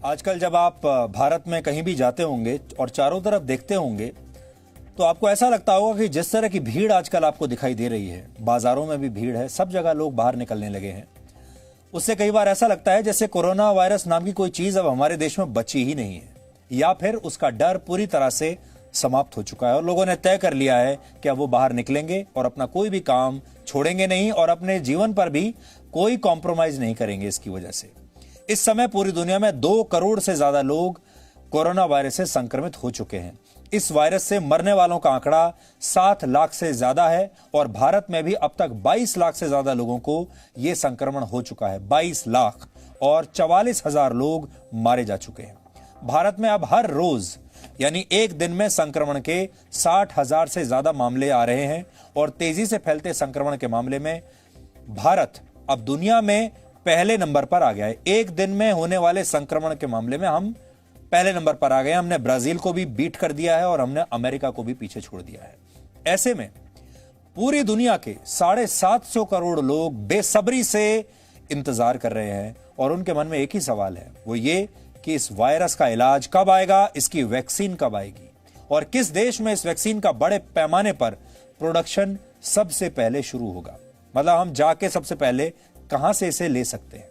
आजकल जब आप भारत में कहीं भी जाते होंगे और चारों तरफ देखते होंगे तो आपको ऐसा लगता होगा कि जिस तरह की भीड़ आजकल आपको दिखाई दे रही है, बाजारों में भी भीड़ है, सब जगह लोग बाहर निकलने लगे हैं, उससे कई बार ऐसा लगता है जैसे कोरोना वायरस नाम की कोई चीज अब हमारे देश में बची ही नहीं है, या फिर उसका डर पूरी तरह से समाप्त हो चुका है और लोगों ने तय कर लिया है कि अब वो बाहर निकलेंगे और अपना कोई भी काम छोड़ेंगे नहीं और अपने जीवन पर भी कोई कॉम्प्रोमाइज नहीं करेंगे। इसकी वजह से इस समय पूरी दुनिया में 2 करोड़ से ज्यादा लोग कोरोना वायरस से संक्रमित हो चुके हैं। इस वायरस से मरने वालों का आंकड़ा 7 लाख से ज्यादा है और भारत में भी अब तक 22 लाख से ज्यादा लोगों को यह संक्रमण हो चुका है। 22 लाख और 44,000 लोग मारे जा चुके हैं। भारत में अब हर रोज यानी एक दिन में संक्रमण के 60,000 से ज्यादा मामले आ रहे हैं और तेजी से फैलते संक्रमण के मामले में भारत अब दुनिया में पहले नंबर पर आ गया है। एक दिन में होने वाले संक्रमण के मामले में हम पहले नंबर पर आ गए। हमने ब्राजील को भी बीट कर दिया है और हमने अमेरिका को भी पीछे छोड़ दिया है। ऐसे में पूरी दुनिया के 750 करोड़ लोग बेसब्री से इंतजार कर रहे हैं और उनके मन में एक ही सवाल है, वो ये कि इस वायरस का इलाज कब आएगा, इसकी वैक्सीन कब आएगी और किस देश में इस वैक्सीन का बड़े पैमाने पर प्रोडक्शन सबसे पहले शुरू होगा। मतलब हम जाके सबसे पहले कहां से इसे ले सकते हैं।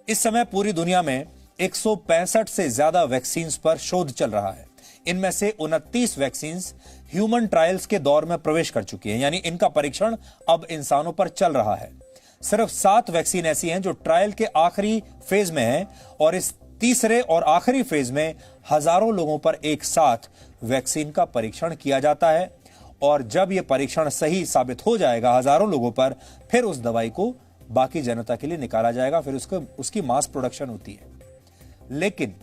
इस समय पूरी दुनिया में 165 से ज्यादा वैक्सीन्स पर शोध चल रहा है। इनमें से 29 वैक्सीन्स ह्यूमन ट्रायल्स के दौर में प्रवेश कर चुकी हैं, यानी इनका परीक्षण अब इंसानों पर चल रहा है। सिर्फ 7 वैक्सीन ऐसी हैं जो ट्रायल के आखिरी फेज में हैं और इस तीसरे और आखिरी फेज में हजारों लोगों पर एक साथ वैक्सीन का परीक्षण किया जाता है और जब यह परीक्षण सही साबित हो जाएगा हजारों लोगों पर, फिर उस दवाई को बाकी जनता के लिए निकाला जाएगा, फिर उसकी मास प्रोडक्शन होती है। लेकिन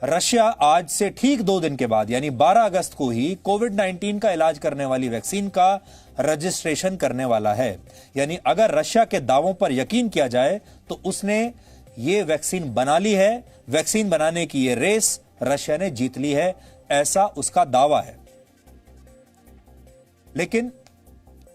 रशिया आज से ठीक 2 दिन के बाद यानी 12 अगस्त को ही कोविड-19 का इलाज करने वाली वैक्सीन का रजिस्ट्रेशन करने वाला है। यानी अगर रशिया के दावों पर यकीन किया जाए तो उसने ये वैक्सीन बना ली है। वैक्सीन बनाने की ये रेस रशिया ने जीत ली है, ऐसा उसका दावा है। लेकिन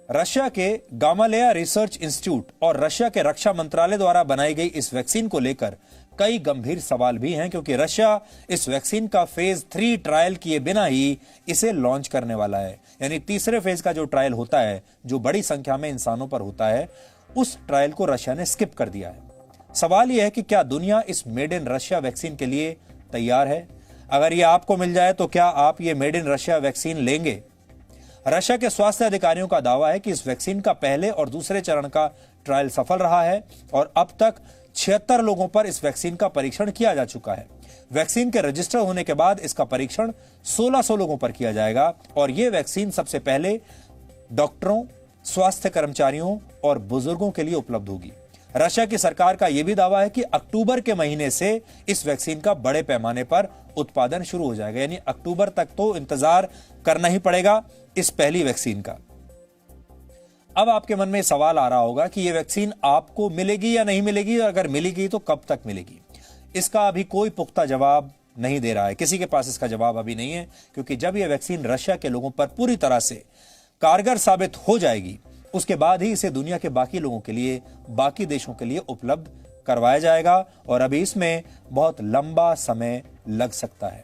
रशिया के गामालेया रिसर्च इंस्टीट्यूट और रशिया के रक्षा मंत्रालय द्वारा बनाई गई इस वैक्सीन को लेकर कई गंभीर सवाल भी हैं, क्योंकि रशिया इस वैक्सीन का फेज 3 ट्रायल किए बिना ही इसे लॉन्च करने वाला है। यानी तीसरे फेज का जो ट्रायल होता है, जो बड़ी संख्या में इंसानों पर होता है, उस ट्रायल को रशिया ने स्किप कर दिया है। सवाल यह है कि क्या दुनिया इस मेड इन रशिया वैक्सीन के लिए तैयार है? अगर यह आपको मिल जाए तो क्या आप ये मेड इन रशिया वैक्सीन लेंगे? रशिया के स्वास्थ्य अधिकारियों का दावा है कि इस वैक्सीन का पहले और दूसरे चरण का ट्रायल सफल रहा है और अब तक 76 लोगों पर इस वैक्सीन का परीक्षण किया जा चुका है। वैक्सीन के रजिस्टर होने के बाद इसका परीक्षण 1600 लोगों पर किया जाएगा और यह वैक्सीन सबसे पहले डॉक्टरों, स्वास्थ्य कर्मचारियों और बुजुर्गों के लिए उपलब्ध होगी। रशिया की सरकार का यह भी दावा है कि अक्टूबर के महीने से इस वैक्सीन का बड़े पैमाने पर उत्पादन शुरू हो जाएगा। यानी अक्टूबर तक तो इंतजार करना ही पड़ेगा इस पहली वैक्सीन का। अब आपके मन में सवाल आ रहा होगा कि यह वैक्सीन आपको मिलेगी या नहीं मिलेगी, और अगर मिलेगी तो कब तक मिलेगी? इसका अभी कोई पुख्ता जवाब नहीं दे रहा है, किसी के पास इसका जवाब अभी नहीं है, क्योंकि जब यह वैक्सीन रशिया के लोगों पर पूरी तरह से कारगर साबित हो जाएगी उसके बाद ही इसे दुनिया के बाकी लोगों के लिए, बाकी देशों के लिए उपलब्ध करवाया जाएगा और अभी इसमें बहुत लंबा समय लग सकता है।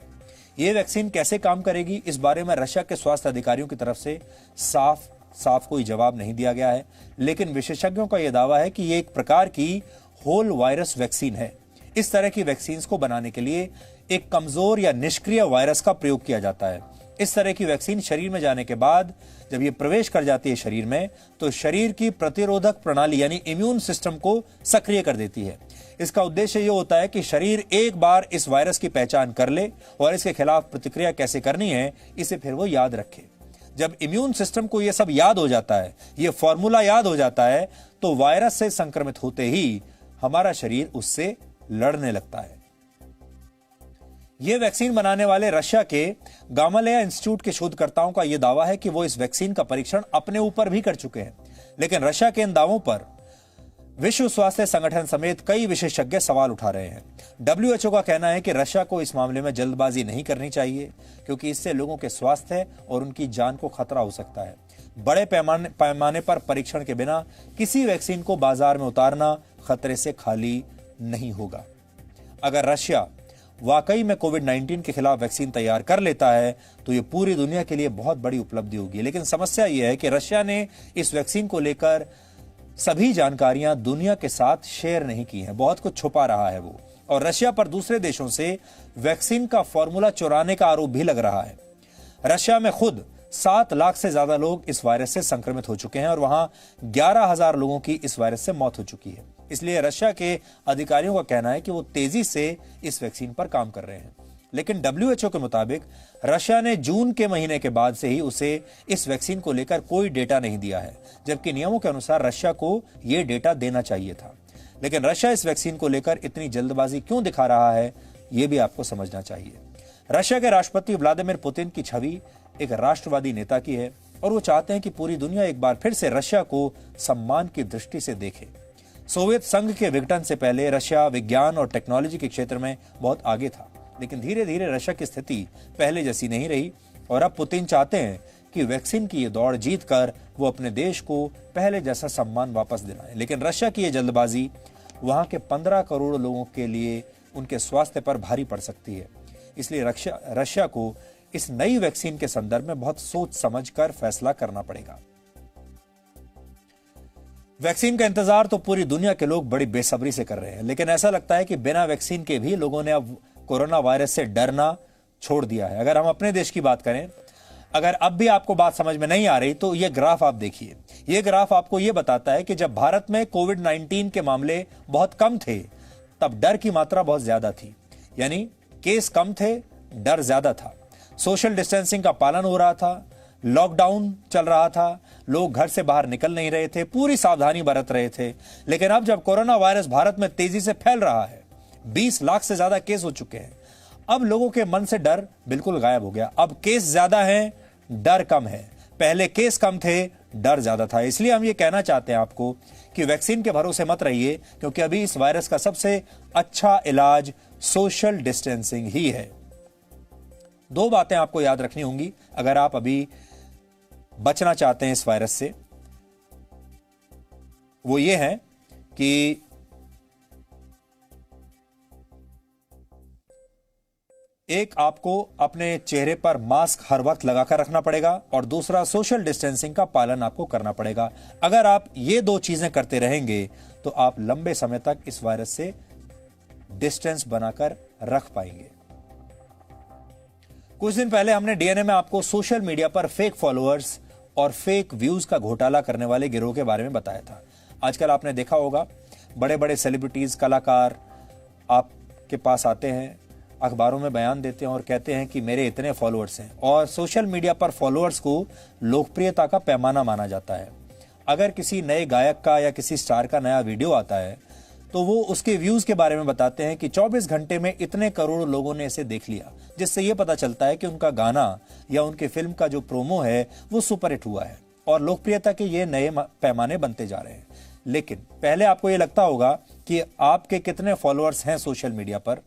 यह वैक्सीन कैसे काम करेगी, इस बारे में रशिया के स्वास्थ्य अधिकारियों की तरफ से साफ कोई जवाब नहीं दिया गया है, लेकिन विशेषज्ञों का यह दावा है कि यह एक प्रकार की होल वायरस वैक्सीन है। इस तरह की वैक्सीन को बनाने के लिए एक कमजोर या निष्क्रिय वायरस का प्रयोग किया जाता है। इस तरह की वैक्सीन शरीर में जाने के बाद जब ये प्रवेश कर जाती है शरीर में, तो शरीर की प्रतिरोधक प्रणाली यानी इम्यून सिस्टम को सक्रिय कर देती है। इसका उद्देश्य ये होता है कि शरीर एक बार इस वायरस की पहचान कर ले और इसके खिलाफ प्रतिक्रिया कैसे करनी है, इसे फिर वो याद रखे। जब इम्यून सिस्टम को ये सब याद हो जाता है, ये फॉर्मूला याद हो जाता है, तो वायरस से संक्रमित होते ही हमारा शरीर उससे लड़ने लगता है। यह वैक्सीन बनाने वाले रशिया के गामालेया इंस्टीट्यूट के शोधकर्ताओं का यह दावा है कि वो इस वैक्सीन का परीक्षण अपने ऊपर भी कर चुके हैं। लेकिन रशिया के इन दावों पर विश्व स्वास्थ्य संगठन समेत कई विशेषज्ञ सवाल उठा रहे हैं। WHO का कहना है कि रशिया को इस मामले में जल्दबाजी नहीं करनी चाहिए, क्योंकि इससे लोगों के स्वास्थ्य और उनकी जान को खतरा हो सकता है। बड़े पैमाने पर परीक्षण के बिना किसी वैक्सीन को बाजार में उतारना खतरे से खाली नहीं होगा। अगर रशिया वाकई में कोविड-19 के खिलाफ वैक्सीन तैयार कर लेता है तो यह पूरी दुनिया के लिए बहुत बड़ी उपलब्धि होगी। लेकिन समस्या यह है कि रशिया ने इस वैक्सीन को लेकर सभी जानकारियां दुनिया के साथ शेयर नहीं की हैं, बहुत कुछ छुपा रहा है वो। और रशिया पर दूसरे देशों से वैक्सीन का फॉर्मूला चुराने का आरोप भी लग रहा है। रशिया में खुद 7 लाख से ज्यादा लोग इस वायरस से संक्रमित हो चुके हैं और वहां 11,000 लोगों की इस वायरस से मौत हो चुकी है। इसलिए रशिया के अधिकारियों का कहना है कि वो तेजी से इस वैक्सीन पर काम कर रहे हैं। लेकिन WHO के मुताबिक रशिया ने जून के महीने के बाद से ही उसे इस वैक्सीन को लेकर कोई डेटा नहीं दिया है, जबकि नियमों के अनुसार रशिया को यह डेटा देना चाहिए था। लेकिन रशिया इस वैक्सीन को लेकर इतनी जल्दबाजी क्यों दिखा रहा है, यह भी आपको समझना चाहिए। रशिया के राष्ट्रपति व्लादिमीर पुतिन की छवि एक राष्ट्रवादी नेता की है और वो चाहते हैं कि पूरी दुनिया एक बार फिर से रशिया को सम्मान की दृष्टि से देखे। सोवियत संघ के विघटन से पहले रशिया विज्ञान और टेक्नोलॉजी के क्षेत्र में बहुत आगे था, लेकिन धीरे धीरे रशिया की स्थिति पहले जैसी नहीं रही और अब पुतिन चाहते हैं कि वैक्सीन की ये दौड़ जीतकर वो अपने देश को पहले जैसा सम्मान वापस दिलाएं। लेकिन रशिया की ये जल्दबाजी वहां के 15 करोड़ लोगों के लिए उनके स्वास्थ्य पर भारी पड़ सकती है। इसलिए रशिया को इस नई वैक्सीन के संदर्भ में बहुत सोच समझकर फैसला करना पड़ेगा। वैक्सीन का इंतजार तो पूरी दुनिया के लोग बड़ी बेसब्री से कर रहे हैं, लेकिन ऐसा लगता है कि बिना वैक्सीन के भी लोगों ने अब कोरोना वायरस से डरना छोड़ दिया है। अगर हम अपने देश की बात करें, अगर अब भी आपको बात समझ में नहीं आ रही तो यह ग्राफ आप देखिए। यह ग्राफ आपको यह बताता है कि जब भारत में कोविड-19 के मामले बहुत कम थे, तब डर की मात्रा बहुत ज्यादा थी। यानी केस कम थे, डर ज्यादा था। सोशल डिस्टेंसिंग का पालन हो रहा था, लॉकडाउन चल रहा था, लोग घर से बाहर निकल नहीं रहे थे, पूरी सावधानी बरत रहे थे। लेकिन अब जब कोरोना वायरस भारत में तेजी से फैल रहा है, 20 लाख से ज्यादा केस हो चुके हैं, अब लोगों के मन से डर बिल्कुल गायब हो गया। अब केस ज्यादा हैं, डर कम है। पहले केस कम थे, डर ज्यादा था। इसलिए हम ये कहना चाहते हैं आपको कि वैक्सीन के भरोसे मत रहिए, क्योंकि अभी इस वायरस का सबसे अच्छा इलाज सोशल डिस्टेंसिंग ही है। 2 बातें आपको याद रखनी होंगी अगर आप अभी बचना चाहते हैं इस वायरस से। वो ये है कि एक, आपको अपने चेहरे पर मास्क हर वक्त लगाकर रखना पड़ेगा और दूसरा, सोशल डिस्टेंसिंग का पालन आपको करना पड़ेगा। अगर आप ये 2 चीजें करते रहेंगे तो आप लंबे समय तक इस वायरस से डिस्टेंस बनाकर रख पाएंगे। कुछ दिन पहले हमने डीएनए में आपको सोशल मीडिया पर फेक फॉलोअर्स और फेक व्यूज का घोटाला करने वाले गिरोह के बारे में बताया था। आजकल आपने देखा होगा, बड़े बड़े सेलिब्रिटीज, कलाकार आपके पास आते हैं, अखबारों में बयान देते हैं और कहते हैं कि मेरे इतने फॉलोअर्स हैं। और सोशल मीडिया पर फॉलोअर्स को लोकप्रियता का पैमाना माना जाता है। अगर किसी नए गायक का या किसी स्टार का नया वीडियो आता है तो वो उसके व्यूज के बारे में बताते हैं कि 24 घंटे में इतने करोड़ लोगों ने इसे देख लिया, जिससे यह पता चलता है कि उनका गाना या उनके फिल्म का जो प्रोमो है वो सुपरहिट हुआ है और लोकप्रियता के ये नए पैमाने बनते जा रहे हैं। लेकिन पहले आपको ये लगता होगा कि आपके कितने फॉलोअर्स हैं सोशल मीडिया पर,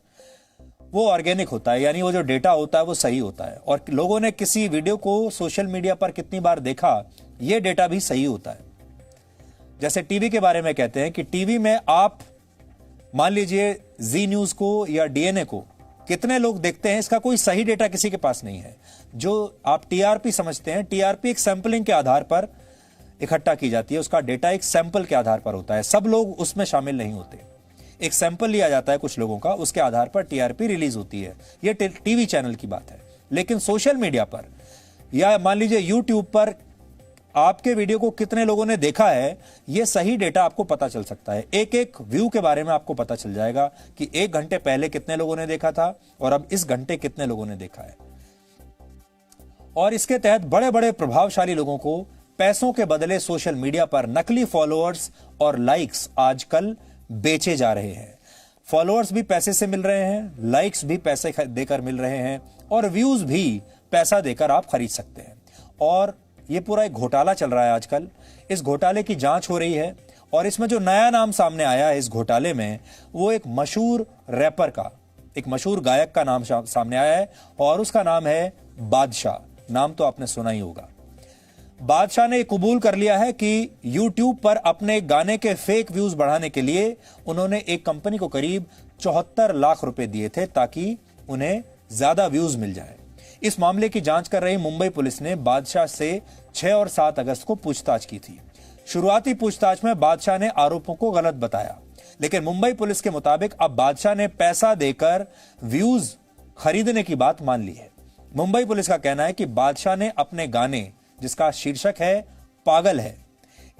वो ऑर्गेनिक होता है, यानी वो जो डेटा होता है वो सही होता है। और लोगों ने किसी वीडियो को सोशल मीडिया पर कितनी बार देखा, ये डेटा भी सही होता है। जैसे टीवी के बारे में कहते हैं कि टीवी में आप मान लीजिए जी न्यूज को या डीएनए को कितने लोग देखते हैं, इसका कोई सही डेटा किसी के पास नहीं है। जो आप टीआरपी समझते हैं, टीआरपी एक सैंपलिंग के आधार पर इकट्ठा की जाती है, उसका डेटा एक सैंपल के आधार पर होता है, सब लोग उसमें शामिल नहीं होते। एक सैंपल लिया जाता है कुछ लोगों का, उसके आधार पर टीआरपी रिलीज होती है। यह टीवी चैनल की बात है। लेकिन सोशल मीडिया पर या मान लीजिए YouTube पर आपके वीडियो को कितने लोगों ने देखा है, यह सही डेटा आपको पता चल सकता है। एक एक व्यू के बारे में आपको पता चल जाएगा कि 1 घंटे पहले कितने लोगों ने देखा था और अब इस घंटे कितने लोगों ने देखा है। और इसके तहत बड़े बड़े प्रभावशाली लोगों को पैसों के बदले सोशल मीडिया पर नकली फॉलोअर्स और लाइक्स आजकल बेचे जा रहे हैं। फॉलोअर्स भी पैसे से मिल रहे हैं, लाइक्स भी पैसे देकर मिल रहे हैं और व्यूज भी पैसा देकर आप खरीद सकते हैं। और ये पूरा एक घोटाला चल रहा है आजकल। इस घोटाले की जांच हो रही है और इसमें जो नया नाम सामने आया है इस घोटाले में, वो एक मशहूर रैपर का, एक मशहूर गायक का नाम सामने आया है और उसका नाम है बादशाह। नाम तो आपने सुना ही होगा। बादशाह ने कबूल कर लिया है कि YouTube पर अपने गाने के फेक व्यूज बढ़ाने के लिए उन्होंने एक कंपनी को करीब 74 लाख रुपए दिए थे ताकि उन्हें ज्यादा व्यूज मिल जाए। इस मामले की जांच कर रही मुंबई पुलिस ने बादशाह से 6 और 7 अगस्त को पूछताछ की थी। शुरुआती पूछताछ में बादशाह ने आरोपों को गलत बताया, लेकिन मुंबई पुलिस के मुताबिक अब बादशाह ने पैसा देकर व्यूज खरीदने की बात मान ली है। मुंबई पुलिस का कहना है कि बादशाह ने अपने गाने, जिसका शीर्षक है पागल है,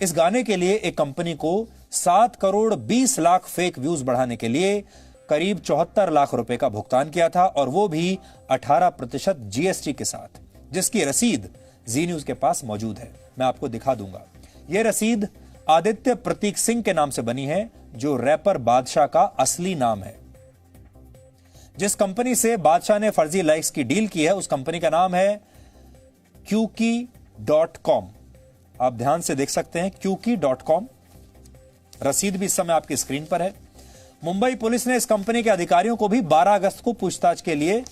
इस गाने के लिए एक कंपनी को 7 करोड़ 20 लाख फेक व्यूज बढ़ाने के लिए करीब 74 लाख रुपए का भुगतान किया था और वो भी 18% जीएसटी के साथ, जिसकी रसीद जी न्यूज के पास मौजूद है। मैं आपको दिखा दूंगा। यह रसीद आदित्य प्रतीक सिंह के नाम से बनी है, जो रैपर बादशाह का असली नाम है। जिस कंपनी से बादशाह ने फर्जी लाइक्स की डील की है उस कंपनी का नाम है Quki.com। आप ध्यान से देख सकते हैं Quki.com। रसीद भी इस समय आपकी स्क्रीन पर है। मुंबई पुलिस ने इस कंपनी के अधिकारियों को भी 12 अगस्त को पूछताछ के लिए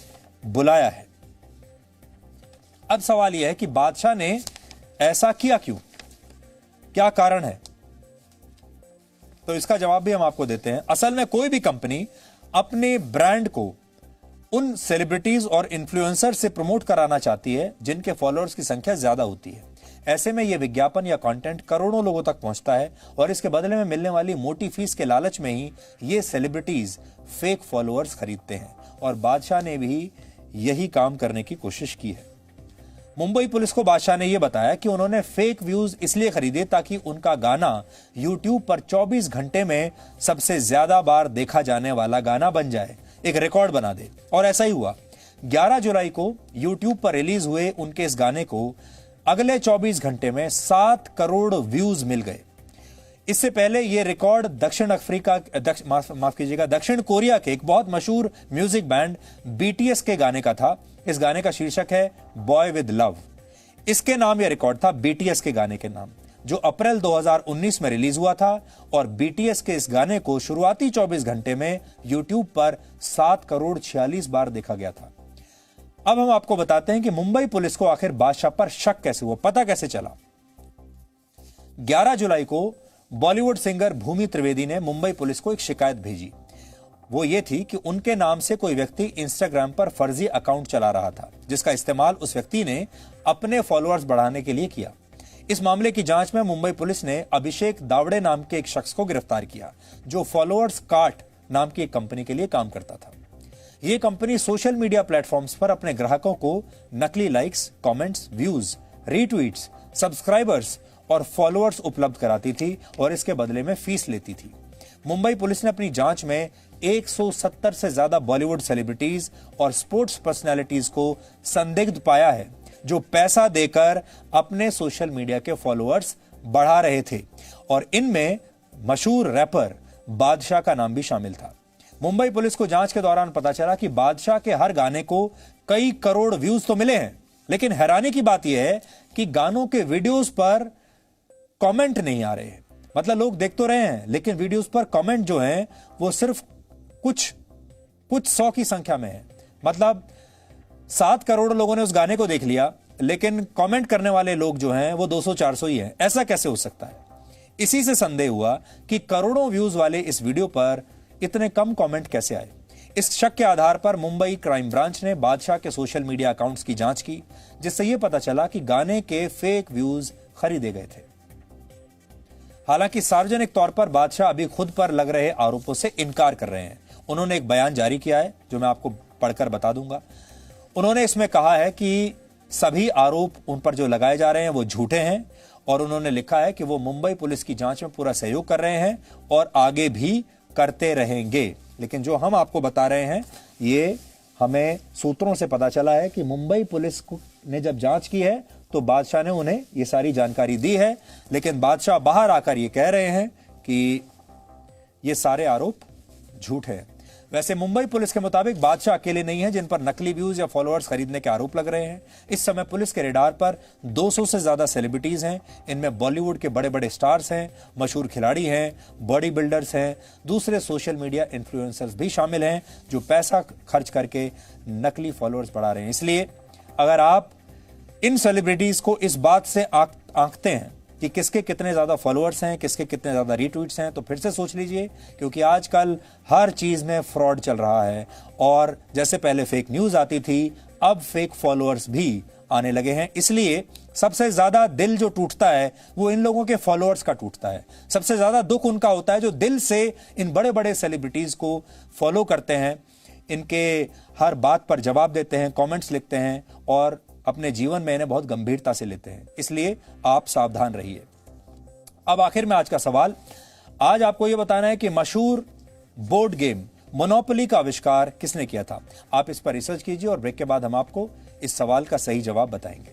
बुलाया है। अब सवाल यह है कि बादशाह ने ऐसा किया क्यों, क्या कारण है? तो इसका जवाब भी हम आपको देते हैं। असल में कोई भी कंपनी अपने ब्रांड को उन सेलिब्रिटीज और इन्फ्लुएंसर से प्रमोट कराना चाहती है जिनके फॉलोअर्स की संख्या ज्यादा होती है। ऐसे में यह विज्ञापन या कंटेंट करोड़ों लोगों तक पहुंचता है और इसके बदले में मिलने वाली मोटी फीस के लालच में ही ये सेलिब्रिटीज फेक फॉलोअर्स खरीदते हैं और बादशाह ने भी यही काम करने की कोशिश की है। मुंबई पुलिस को बादशाह ने यह बताया कि उन्होंने फेक व्यूज इसलिए खरीदे ताकि उनका गाना YouTube पर 24 घंटे में सबसे ज्यादा बार देखा जाने वाला गाना बन जाए, एक रिकॉर्ड बना दे। और ऐसा ही हुआ। 11 जुलाई को YouTube पर रिलीज हुए उनके इस गाने को अगले 24 घंटे में 7 करोड़ व्यूज मिल गए। इससे पहले यह रिकॉर्ड दक्षिण कोरिया के एक बहुत मशहूर म्यूजिक बैंड BTS के गाने का था। इस गाने का शीर्षक है बॉय विद लव। इसके नाम यह रिकॉर्ड था BTS के गाने के नाम, जो अप्रैल 2019 में रिलीज हुआ था और BTS के इस गाने को शुरुआती 24 घंटे में YouTube पर 7 करोड़ 46 बार देखा गया था। अब हम आपको बताते हैं कि मुंबई पुलिस को आखिर बादशाह पर शक कैसे हुआ, पता कैसे चला। 11 जुलाई को बॉलीवुड सिंगर भूमि त्रिवेदी ने मुंबई पुलिस को एक शिकायत भेजी। वो ये थी कि उनके नाम से कोई व्यक्ति इंस्टाग्राम पर फर्जी अकाउंट चला रहा था, जिसका इस्तेमाल उस व्यक्ति ने अपने फॉलोअर्स बढ़ाने के लिए किया। इस मामले की जांच में मुंबई पुलिस ने अभिषेक दावड़े नाम के एक शख्स को गिरफ्तार किया, जो फॉलोअर्स कार्ट नाम की एक कंपनी के लिए काम करता था। यह कंपनी सोशल मीडिया प्लेटफॉर्म्स पर अपने ग्राहकों को नकली likes, comments, views, retweets, subscribers और फॉलोअर्स उपलब्ध कराती थी और इसके बदले में फीस लेती थी। मुंबई पुलिस ने अपनी जांच में 170 से ज्यादा बॉलीवुड सेलिब्रिटीज और स्पोर्ट्स पर्सनैलिटीज को संदिग्ध पाया है, जो पैसा देकर अपने सोशल मीडिया के फॉलोअर्स बढ़ा रहे थे और इनमें मशहूर रैपर बादशाह का नाम भी शामिल था। मुंबई पुलिस को जांच के दौरान पता चला कि बादशाह के हर गाने को कई करोड़ व्यूज तो मिले हैं, लेकिन हैरानी की बात यह है कि गानों के वीडियोस पर कमेंट नहीं आ रहे हैं। मतलब लोग देख तो रहे हैं, लेकिन वीडियोस पर कमेंट जो हैं वो सिर्फ कुछ 100 की संख्या में है। मतलब 7 करोड़ लोगों ने उस गाने को देख लिया, लेकिन कमेंट करने वाले लोग जो हैं वो 200-400 ही हैं। ऐसा कैसे हो सकता है? इसी से संदेह हुआ कि करोड़ों व्यूज वाले इस वीडियो पर इतने कम कमेंट कैसे आए। इस शक के आधार पर मुंबई क्राइम ब्रांच ने बादशाह के सोशल मीडिया अकाउंट्स की जांच की, जिससे यह पता चला कि गाने के फेक व्यूज खरीदे गए थे। हालांकि सार्वजनिक तौर पर बादशाह अभी खुद पर लग रहे आरोपों से इनकार कर रहे हैं। उन्होंने एक बयान जारी किया है, जो मैं आपको पढ़कर बता दूंगा। उन्होंने इसमें कहा है कि सभी आरोप उन पर जो लगाए जा रहे हैं वो झूठे हैं और उन्होंने लिखा है कि वो मुंबई पुलिस की जांच में पूरा सहयोग कर रहे हैं और आगे भी करते रहेंगे। लेकिन जो हम आपको बता रहे हैं ये हमें सूत्रों से पता चला है कि मुंबई पुलिस ने जब जांच की है तो बादशाह ने उन्हें ये सारी जानकारी दी है, लेकिन बादशाह बाहर आकर ये कह रहे हैं कि ये सारे आरोप झूठ है। वैसे मुंबई पुलिस के मुताबिक बादशाह अकेले नहीं है जिन पर नकली व्यूज या फॉलोअर्स खरीदने के आरोप लग रहे हैं। इस समय पुलिस के रेडार पर 200 से ज्यादा सेलिब्रिटीज हैं। इनमें बॉलीवुड के बड़े बड़े स्टार्स हैं, मशहूर खिलाड़ी हैं, बॉडी बिल्डर्स हैं, दूसरे सोशल मीडिया इन्फ्लुएंसर्स भी शामिल हैं जो पैसा खर्च करके नकली फॉलोअर्स बढ़ा रहे हैं। इसलिए अगर आप इन सेलिब्रिटीज को इस बात से आंकते हैं कि किसके कितने ज्यादा फॉलोअर्स हैं, किसके कितने ज्यादा रीट्वीट्स हैं, तो फिर से सोच लीजिए, क्योंकि आजकल हर चीज में फ्रॉड चल रहा है और जैसे पहले फेक न्यूज आती थी अब फेक फॉलोअर्स भी आने लगे हैं। इसलिए सबसे ज्यादा दिल जो टूटता है वो इन लोगों के फॉलोअर्स का टूटता है। सबसे ज्यादा दुख उनका होता है जो दिल से इन बड़े बड़े सेलिब्रिटीज को फॉलो करते हैं, इनके हर बात पर जवाब देते हैं, कमेंट्स लिखते हैं और अपने जीवन में इन्हें बहुत गंभीरता से लेते हैं। इसलिए आप सावधान रहिए। अब आखिर में आज का सवाल, आज आपको यह बताना है कि मशहूर बोर्ड गेम मोनोपोली का आविष्कार किसने किया था। आप इस पर रिसर्च कीजिए और ब्रेक के बाद हम आपको इस सवाल का सही जवाब बताएंगे।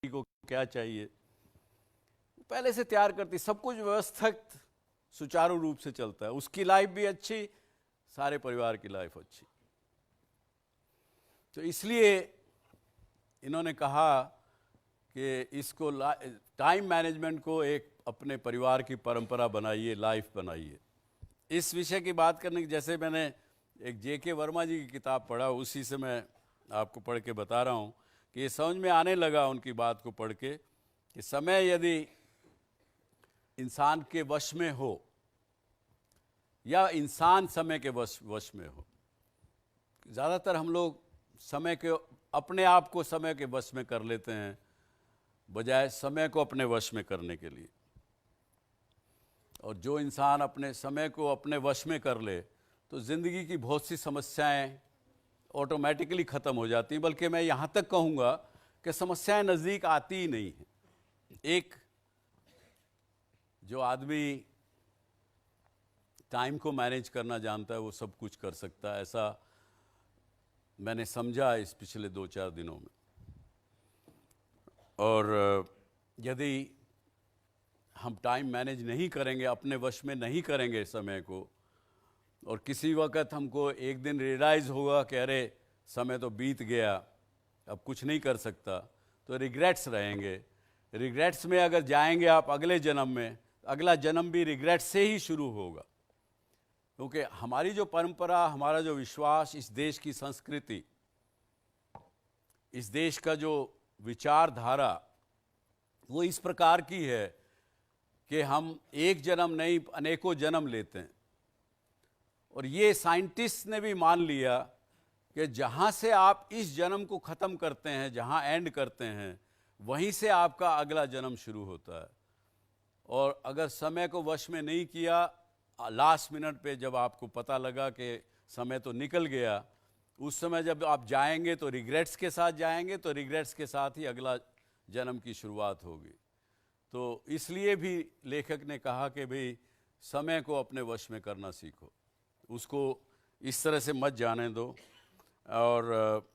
को क्या चाहिए पहले से तैयार करती, सब कुछ व्यवस्थित सुचारू रूप से चलता है, उसकी लाइफ भी अच्छी, सारे परिवार की लाइफ अच्छी। तो इसलिए इन्होंने कहा कि इसको टाइम मैनेजमेंट को एक अपने परिवार की परंपरा बनाइए, लाइफ बनाइए। इस विषय की बात करने की, जैसे मैंने एक जेके वर्मा जी की किताब पढ़ा, उसी से मैं आपको पढ़ के बता रहा हूँ कि ये समझ में आने लगा उनकी बात को पढ़ के कि समय यदि इंसान के वश में हो या इंसान समय के वश में हो। ज़्यादातर हम लोग समय के अपने आप को समय के वश में कर लेते हैं बजाय समय को अपने वश में करने के लिए। और जो इंसान अपने समय को अपने वश में कर ले तो ज़िंदगी की बहुत सी समस्याएं ऑटोमेटिकली ख़त्म हो जाती हैं, बल्कि मैं यहाँ तक कहूँगा कि समस्याएं नज़दीक आती ही नहीं हैं। एक जो आदमी टाइम को मैनेज करना जानता है वो सब कुछ कर सकता है, ऐसा मैंने समझा इस पिछले 2-4 दिनों में। और यदि हम टाइम मैनेज नहीं करेंगे, अपने वश में नहीं करेंगे समय को, और किसी वक्त हमको एक दिन रियलाइज़ होगा कि अरे समय तो बीत गया, अब कुछ नहीं कर सकता, तो रिग्रेट्स रहेंगे। रिग्रेट्स में अगर जाएंगे आप अगले जन्म में, अगला जन्म भी रिग्रेट से ही शुरू होगा। क्योंकि हमारी जो परंपरा, हमारा जो विश्वास, इस देश की संस्कृति, इस देश का जो विचारधारा, वो इस प्रकार की है कि हम एक जन्म नहीं अनेकों जन्म लेते हैं। और ये साइंटिस्ट ने भी मान लिया कि जहाँ से आप इस जन्म को ख़त्म करते हैं, जहाँ एंड करते हैं, वहीं से आपका अगला जन्म शुरू होता है। और अगर समय को वश में नहीं किया, लास्ट मिनट पे जब आपको पता लगा कि समय तो निकल गया, उस समय जब आप जाएंगे तो रिग्रेट्स के साथ जाएंगे, तो रिग्रेट्स के साथ ही अगला जन्म की शुरुआत होगी। तो इसलिए भी लेखक ने कहा कि भाई समय को अपने वश में करना सीखो, उसको इस तरह से मत जाने दो। और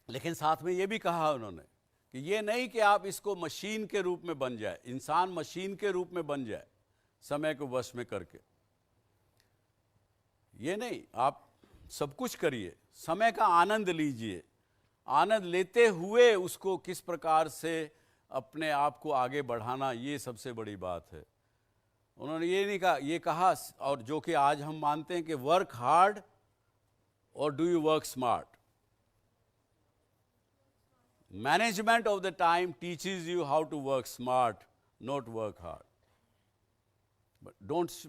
लेकिन साथ में ये भी कहा उन्होंने कि ये नहीं कि आप इसको मशीन के रूप में बन जाए, इंसान मशीन के रूप में बन जाए समय को वश में करके। ये नहीं, आप सब कुछ करिए, समय का आनंद लीजिए, आनंद लेते हुए उसको किस प्रकार से अपने आप को आगे बढ़ाना, ये सबसे बड़ी बात है। उन्होंने ये नहीं कहा, ये कहा, और जो कि आज हम मानते हैं कि वर्क हार्ड और do you work smart. Management of the time teaches you how to work smart, not work hard. But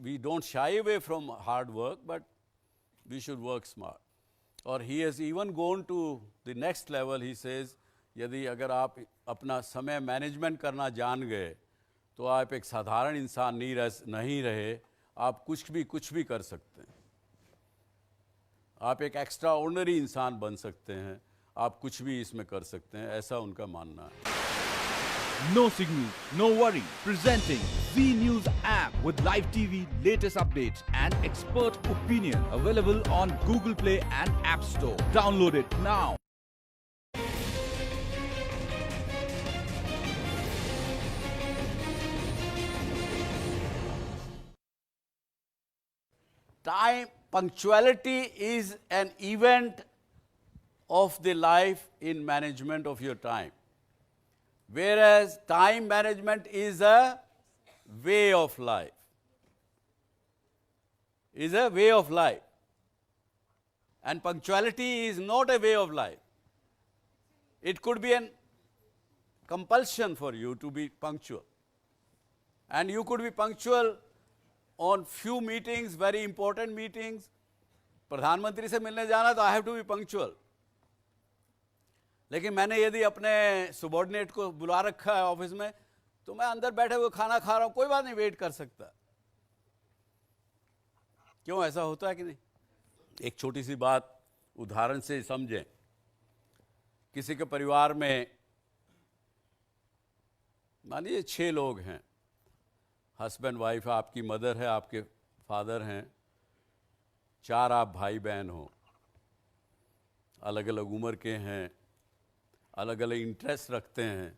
we don't shy away from hard work, but we should work smart. और he has even gone to the next level. He says, यदि अगर आप अपना समय मैनेजमेंट करना जान गए तो आप एक साधारण इंसान नहीं रहे, आप कुछ भी कर सकते हैं। आप एक एक्स्ट्रा ऑर्डिनरी इंसान बन सकते हैं, आप कुछ भी इसमें कर सकते हैं, ऐसा उनका मानना है। No signal, no worry. Presenting Z News app with live TV, latest updates and expert opinion. Available on Google Play and App Store. Download it now. Time punctuality is an event of the life in management of your time, whereas time management is a way of life. Is a way of life, and punctuality is not a way of life. It could be an compulsion for you to be punctual, and you could be punctual on few meetings, very important meetings. प्रधानमंत्री से मिलने जाना तो I have to be punctual. लेकिन मैंने यदि अपने subordinate को बुला रखा है ऑफिस में, तो मैं अंदर बैठे हुए खाना खा रहा हूं, कोई बात नहीं, वेट कर सकता। क्यों ऐसा होता है कि नहीं? एक छोटी सी बात उदाहरण से समझें। किसी के परिवार में मानिए 6 लोग हैं, हस्बैंड वाइफ, आपकी मदर है, आपके फादर हैं, 4 आप भाई बहन हो, अलग अलग उम्र के हैं, अलग अलग इंटरेस्ट रखते हैं,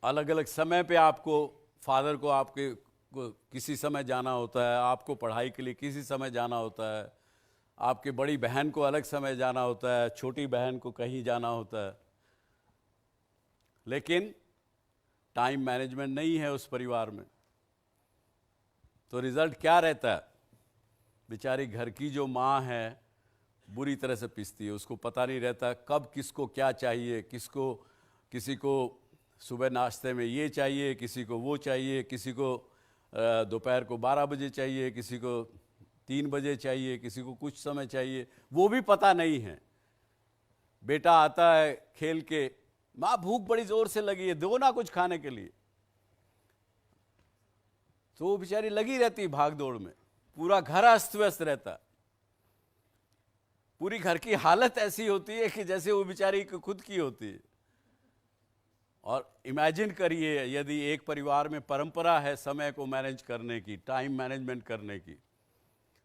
अलग अलग समय पे आपको फादर को आपके को किसी समय जाना होता है, आपको पढ़ाई के लिए किसी समय जाना होता है, आपके बड़ी बहन को अलग समय जाना होता है, छोटी बहन को कहीं जाना होता है, लेकिन टाइम मैनेजमेंट नहीं है उस परिवार में। तो रिजल्ट क्या रहता है? बेचारी घर की जो माँ है बुरी तरह से पिसती है, उसको पता नहीं रहता कब किसको क्या चाहिए, किसी को सुबह नाश्ते में ये चाहिए, किसी को वो चाहिए, किसी को दोपहर को 12 बजे चाहिए, किसी को 3 बजे चाहिए, किसी को कुछ समय चाहिए, वो भी पता नहीं है। बेटा आता है खेल के, माँ भूख बड़ी जोर से लगी है, दो ना कुछ खाने के लिए, तो वो बेचारी लगी रहती है भाग दौड़ में, पूरा घर अस्त व्यस्त रहता, पूरी घर की हालत ऐसी होती है कि जैसे वो बेचारी खुद की होती है। और इमेजिन करिए यदि एक परिवार में परंपरा है समय को मैनेज करने की, टाइम मैनेजमेंट करने की,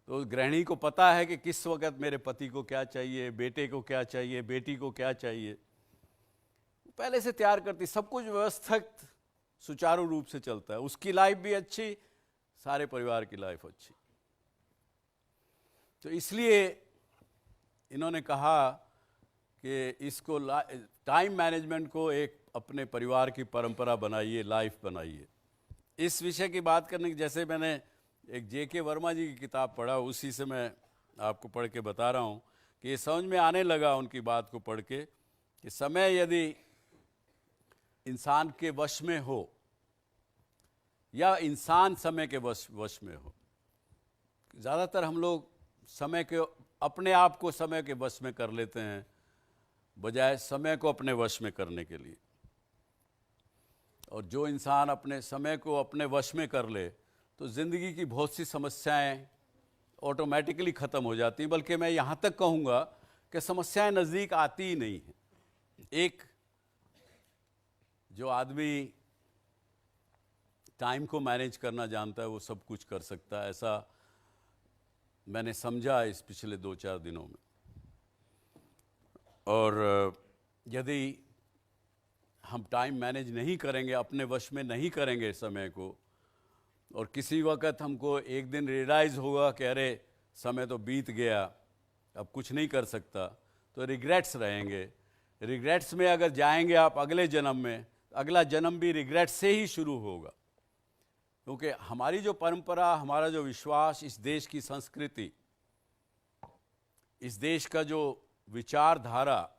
तो गृहिणी को पता है कि किस वक्त मेरे पति को क्या चाहिए, बेटे को क्या चाहिए, बेटी को क्या चाहिए, पहले से तैयार करती, सब कुछ व्यवस्थित सुचारू रूप से चलता है, उसकी लाइफ भी अच्छी, सारे परिवार की लाइफ अच्छी। तो इसलिए इन्होंने कहा कि इसको टाइम मैनेजमेंट को एक अपने परिवार की परंपरा बनाइए, लाइफ बनाइए। इस विषय की बात करने की, जैसे मैंने एक J.K. वर्मा जी की किताब पढ़ा, उसी से मैं आपको पढ़ के बता रहा हूँ कि ये समझ में आने लगा उनकी बात को पढ़ के कि समय यदि इंसान के वश में हो या इंसान समय के वश में हो, ज़्यादातर हम लोग समय के अपने आप को समय के वश में कर लेते हैं बजाय समय को अपने वश में करने के लिए। और जो इंसान अपने समय को अपने वश में कर ले तो ज़िंदगी की बहुत सी समस्याएं ऑटोमेटिकली ख़त्म हो जाती हैं, बल्कि मैं यहाँ तक कहूँगा कि समस्याएं नज़दीक आती ही नहीं हैं। एक जो आदमी टाइम को मैनेज करना जानता है वो सब कुछ कर सकता है, ऐसा मैंने समझा इस पिछले 2-4 दिनों में। और यदि हम टाइम मैनेज नहीं करेंगे, अपने वश में नहीं करेंगे समय को, और किसी वक्त हमको एक दिन रियलाइज़ होगा कि अरे समय तो बीत गया, अब कुछ नहीं कर सकता, तो रिग्रेट्स रहेंगे। रिग्रेट्स में अगर जाएंगे आप अगले जन्म में, अगला जन्म भी रिग्रेट से ही शुरू होगा, क्योंकि हमारी जो परंपरा, हमारा जो विश्वास, इस देश की संस्कृति, इस देश का जो विचारधारा,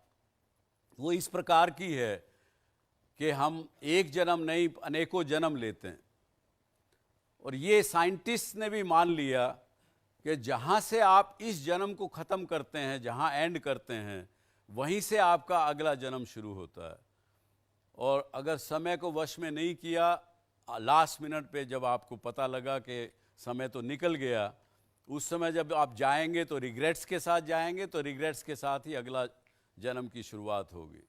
वो इस प्रकार की है कि हम एक जन्म नहीं अनेकों जन्म लेते हैं। और ये साइंटिस्ट ने भी मान लिया कि जहाँ से आप इस जन्म को ख़त्म करते हैं, जहाँ एंड करते हैं, वहीं से आपका अगला जन्म शुरू होता है। और अगर समय को वश में नहीं किया, लास्ट मिनट पे जब आपको पता लगा कि समय तो निकल गया, उस समय जब आप जाएंगे तो रिग्रेट्स के साथ जाएंगे, तो रिग्रेट्स के साथ ही अगला जन्म की शुरुआत होगी।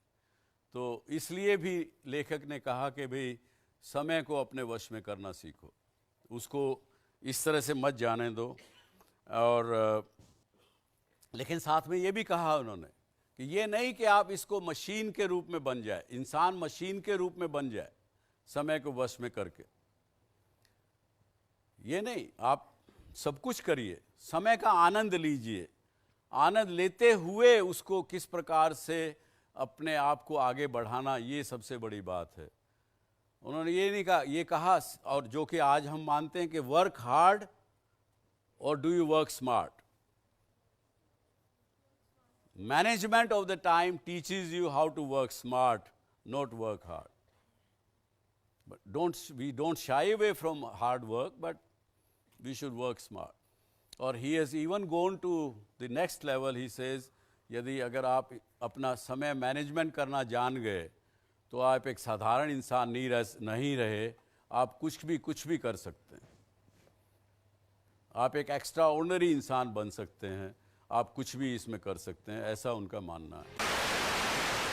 तो इसलिए भी लेखक ने कहा कि भाई समय को अपने वश में करना सीखो, उसको इस तरह से मत जाने दो। और लेकिन साथ में ये भी कहा उन्होंने कि ये नहीं कि आप इसको मशीन के रूप में बन जाए, इंसान मशीन के रूप में बन जाए समय को वश में करके। ये नहीं, आप सब कुछ करिए, समय का आनंद लीजिए, आनंद लेते हुए उसको किस प्रकार से अपने आप को आगे बढ़ाना, ये सबसे बड़ी बात है। उन्होंने ये नहीं कहा, ये कहा, और जो कि आज हम मानते हैं कि वर्क हार्ड और do you work smart. Management of the time teaches you how to work smart, not work hard. But we don't shy away from hard work, but we should work smart. और he has even gone to the next level. He says, यदि अगर आप अपना समय मैनेजमेंट करना जान गए तो आप एक साधारण इंसान नहीं रहे, आप कुछ भी कर सकते हैं। आप एक एक्स्ट्रा ऑर्डिनरी इंसान बन सकते हैं, आप कुछ भी इसमें कर सकते हैं, ऐसा उनका मानना है।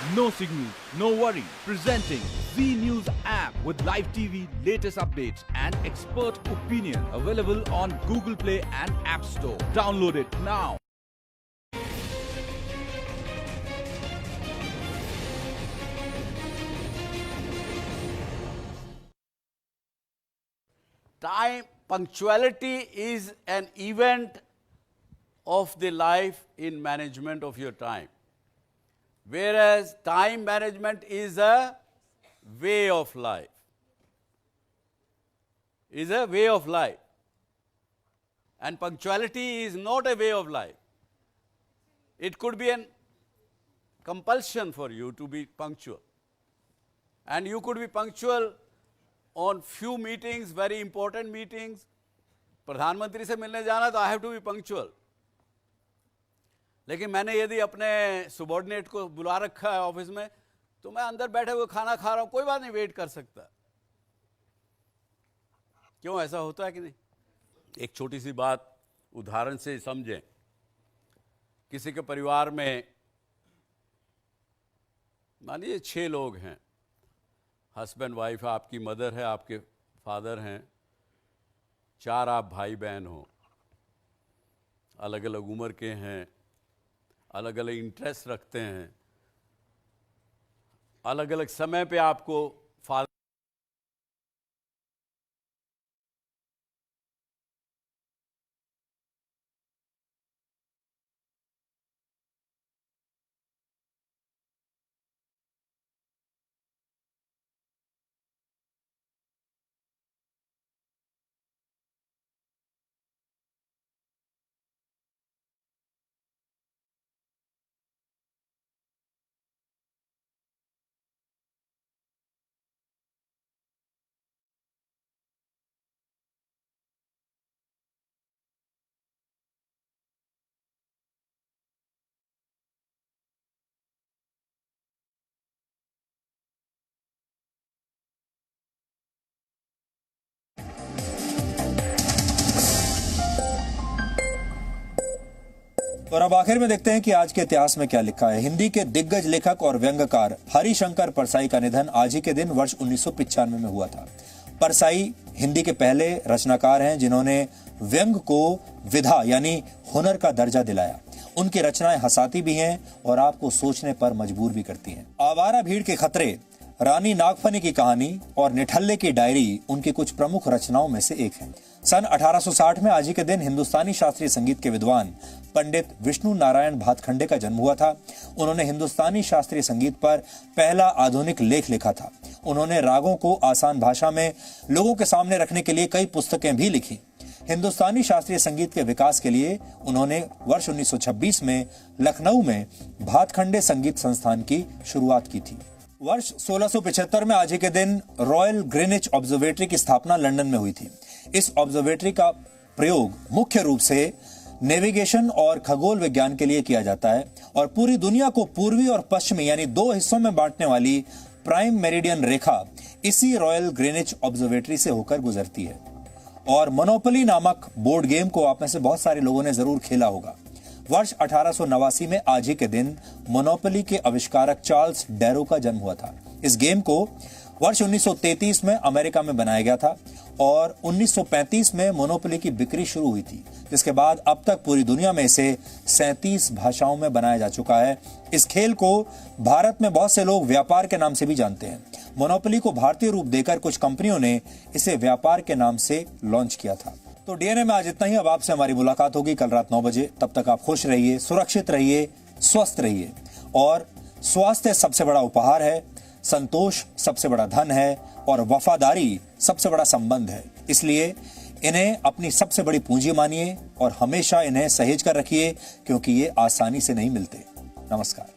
No signal, no worry. Presenting Z News app with live TV, latest updates and expert opinion. Available on Google Play and App Store. Download it now. Time punctuality is an event of the life in management of your time. Whereas time management is a way of life. Is a way of life. And punctuality is not a way of life. It could be a compulsion for you to be punctual. And you could be punctual on few meetings, very important meetings. प्रधानमंत्री से मिलने जाना तो I have to be punctual. लेकिन मैंने यदि अपने सबॉर्डिनेट को बुला रखा है ऑफिस में, तो मैं अंदर बैठे हुए खाना खा रहा हूं, कोई बात नहीं, वेट कर सकता। क्यों ऐसा होता है कि नहीं? एक छोटी सी बात उदाहरण से समझें। किसी के परिवार में मान लीजिए 6 लोग हैं, हस्बैंड वाइफ, आपकी मदर है, आपके फादर हैं, 4 आप भाई बहन हो, अलग अलग उम्र के हैं, अलग अलग इंटरेस्ट रखते हैं, अलग अलग समय पे आपको फादर और अब आखिर में देखते हैं कि आज के इतिहास में क्या लिखा है। हिंदी के दिग्गज लेखक और व्यंग्यकार हरिशंकर परसाई का निधन आज ही के दिन वर्ष 1995 में हुआ था। परसाई हिंदी के पहले रचनाकार हैं जिन्होंने व्यंग को विधा यानी हुनर का दर्जा दिलाया। उनकी रचनाएं हंसाती भी हैं और आपको सोचने पर मजबूर भी करती हैं। आवारा भीड़ के खतरे, रानी नागफनी की कहानी और निठल्ले की डायरी उनकी कुछ प्रमुख रचनाओं में से एक है। सन 1860 में आज ही के दिन हिंदुस्तानी शास्त्रीय संगीत के विद्वान पंडित विष्णु नारायण भातखंडे का जन्म हुआ था। उन्होंने हिंदुस्तानी शास्त्रीय संगीत पर पहला आधुनिक लेख लिखा था। उन्होंने रागों को आसान भाषा में लोगों के सामने रखने के लिए कई पुस्तकें भी लिखी। हिंदुस्तानी शास्त्रीय संगीत के विकास के लिए उन्होंने वर्ष 1926 में लखनऊ में भातखंडे संगीत संस्थान की शुरुआत की थी। वर्ष 1675 में आज ही के दिन रॉयल ग्रीनिच ऑब्जर्वेटरी की स्थापना लंदन में हुई थी। इस ऑब्जर्वेटरी का प्रयोग मुख्य रूप से नेविगेशन और खगोल विज्ञान के लिए किया जाता है और पूरी दुनिया को पूर्वी और पश्चिमी यानी 2 हिस्सों में बांटने वाली प्राइम मेरिडियन रेखा इसी रॉयल ग्रीनिच ऑब्जर्वेटरी से होकर गुजरती है। और मोनोपोली नामक बोर्ड गेम को आप में से बहुत सारे लोगों ने जरूर खेला होगा। वर्ष 1889 में आज ही के दिन मोनोपोली के आविष्कारक चार्ल्स डैरो का जन्म हुआ था। इस गेम को वर्ष 1933 में अमेरिका में बनाया गया था और 1935 में मोनोपोली की बिक्री शुरू हुई थी, जिसके बाद अब तक पूरी दुनिया में इसे 37 भाषाओं में बनाया जा चुका है। इस खेल को भारत में बहुत से लोग व्यापार के नाम से भी जानते हैं। मोनोपोली को भारतीय रूप देकर कुछ कंपनियों ने इसे व्यापार के नाम से लॉन्च किया था। तो डीएनए में आज इतना ही। अब आपसे हमारी मुलाकात होगी कल रात 9 बजे। तब तक आप खुश रहिए, सुरक्षित रहिए, स्वस्थ रहिए। और स्वास्थ्य सबसे बड़ा उपहार है, संतोष सबसे बड़ा धन है और वफादारी सबसे बड़ा संबंध है। इसलिए इन्हें अपनी सबसे बड़ी पूंजी मानिए और हमेशा इन्हें सहेज कर रखिए, क्योंकि ये आसानी से नहीं मिलते। नमस्कार।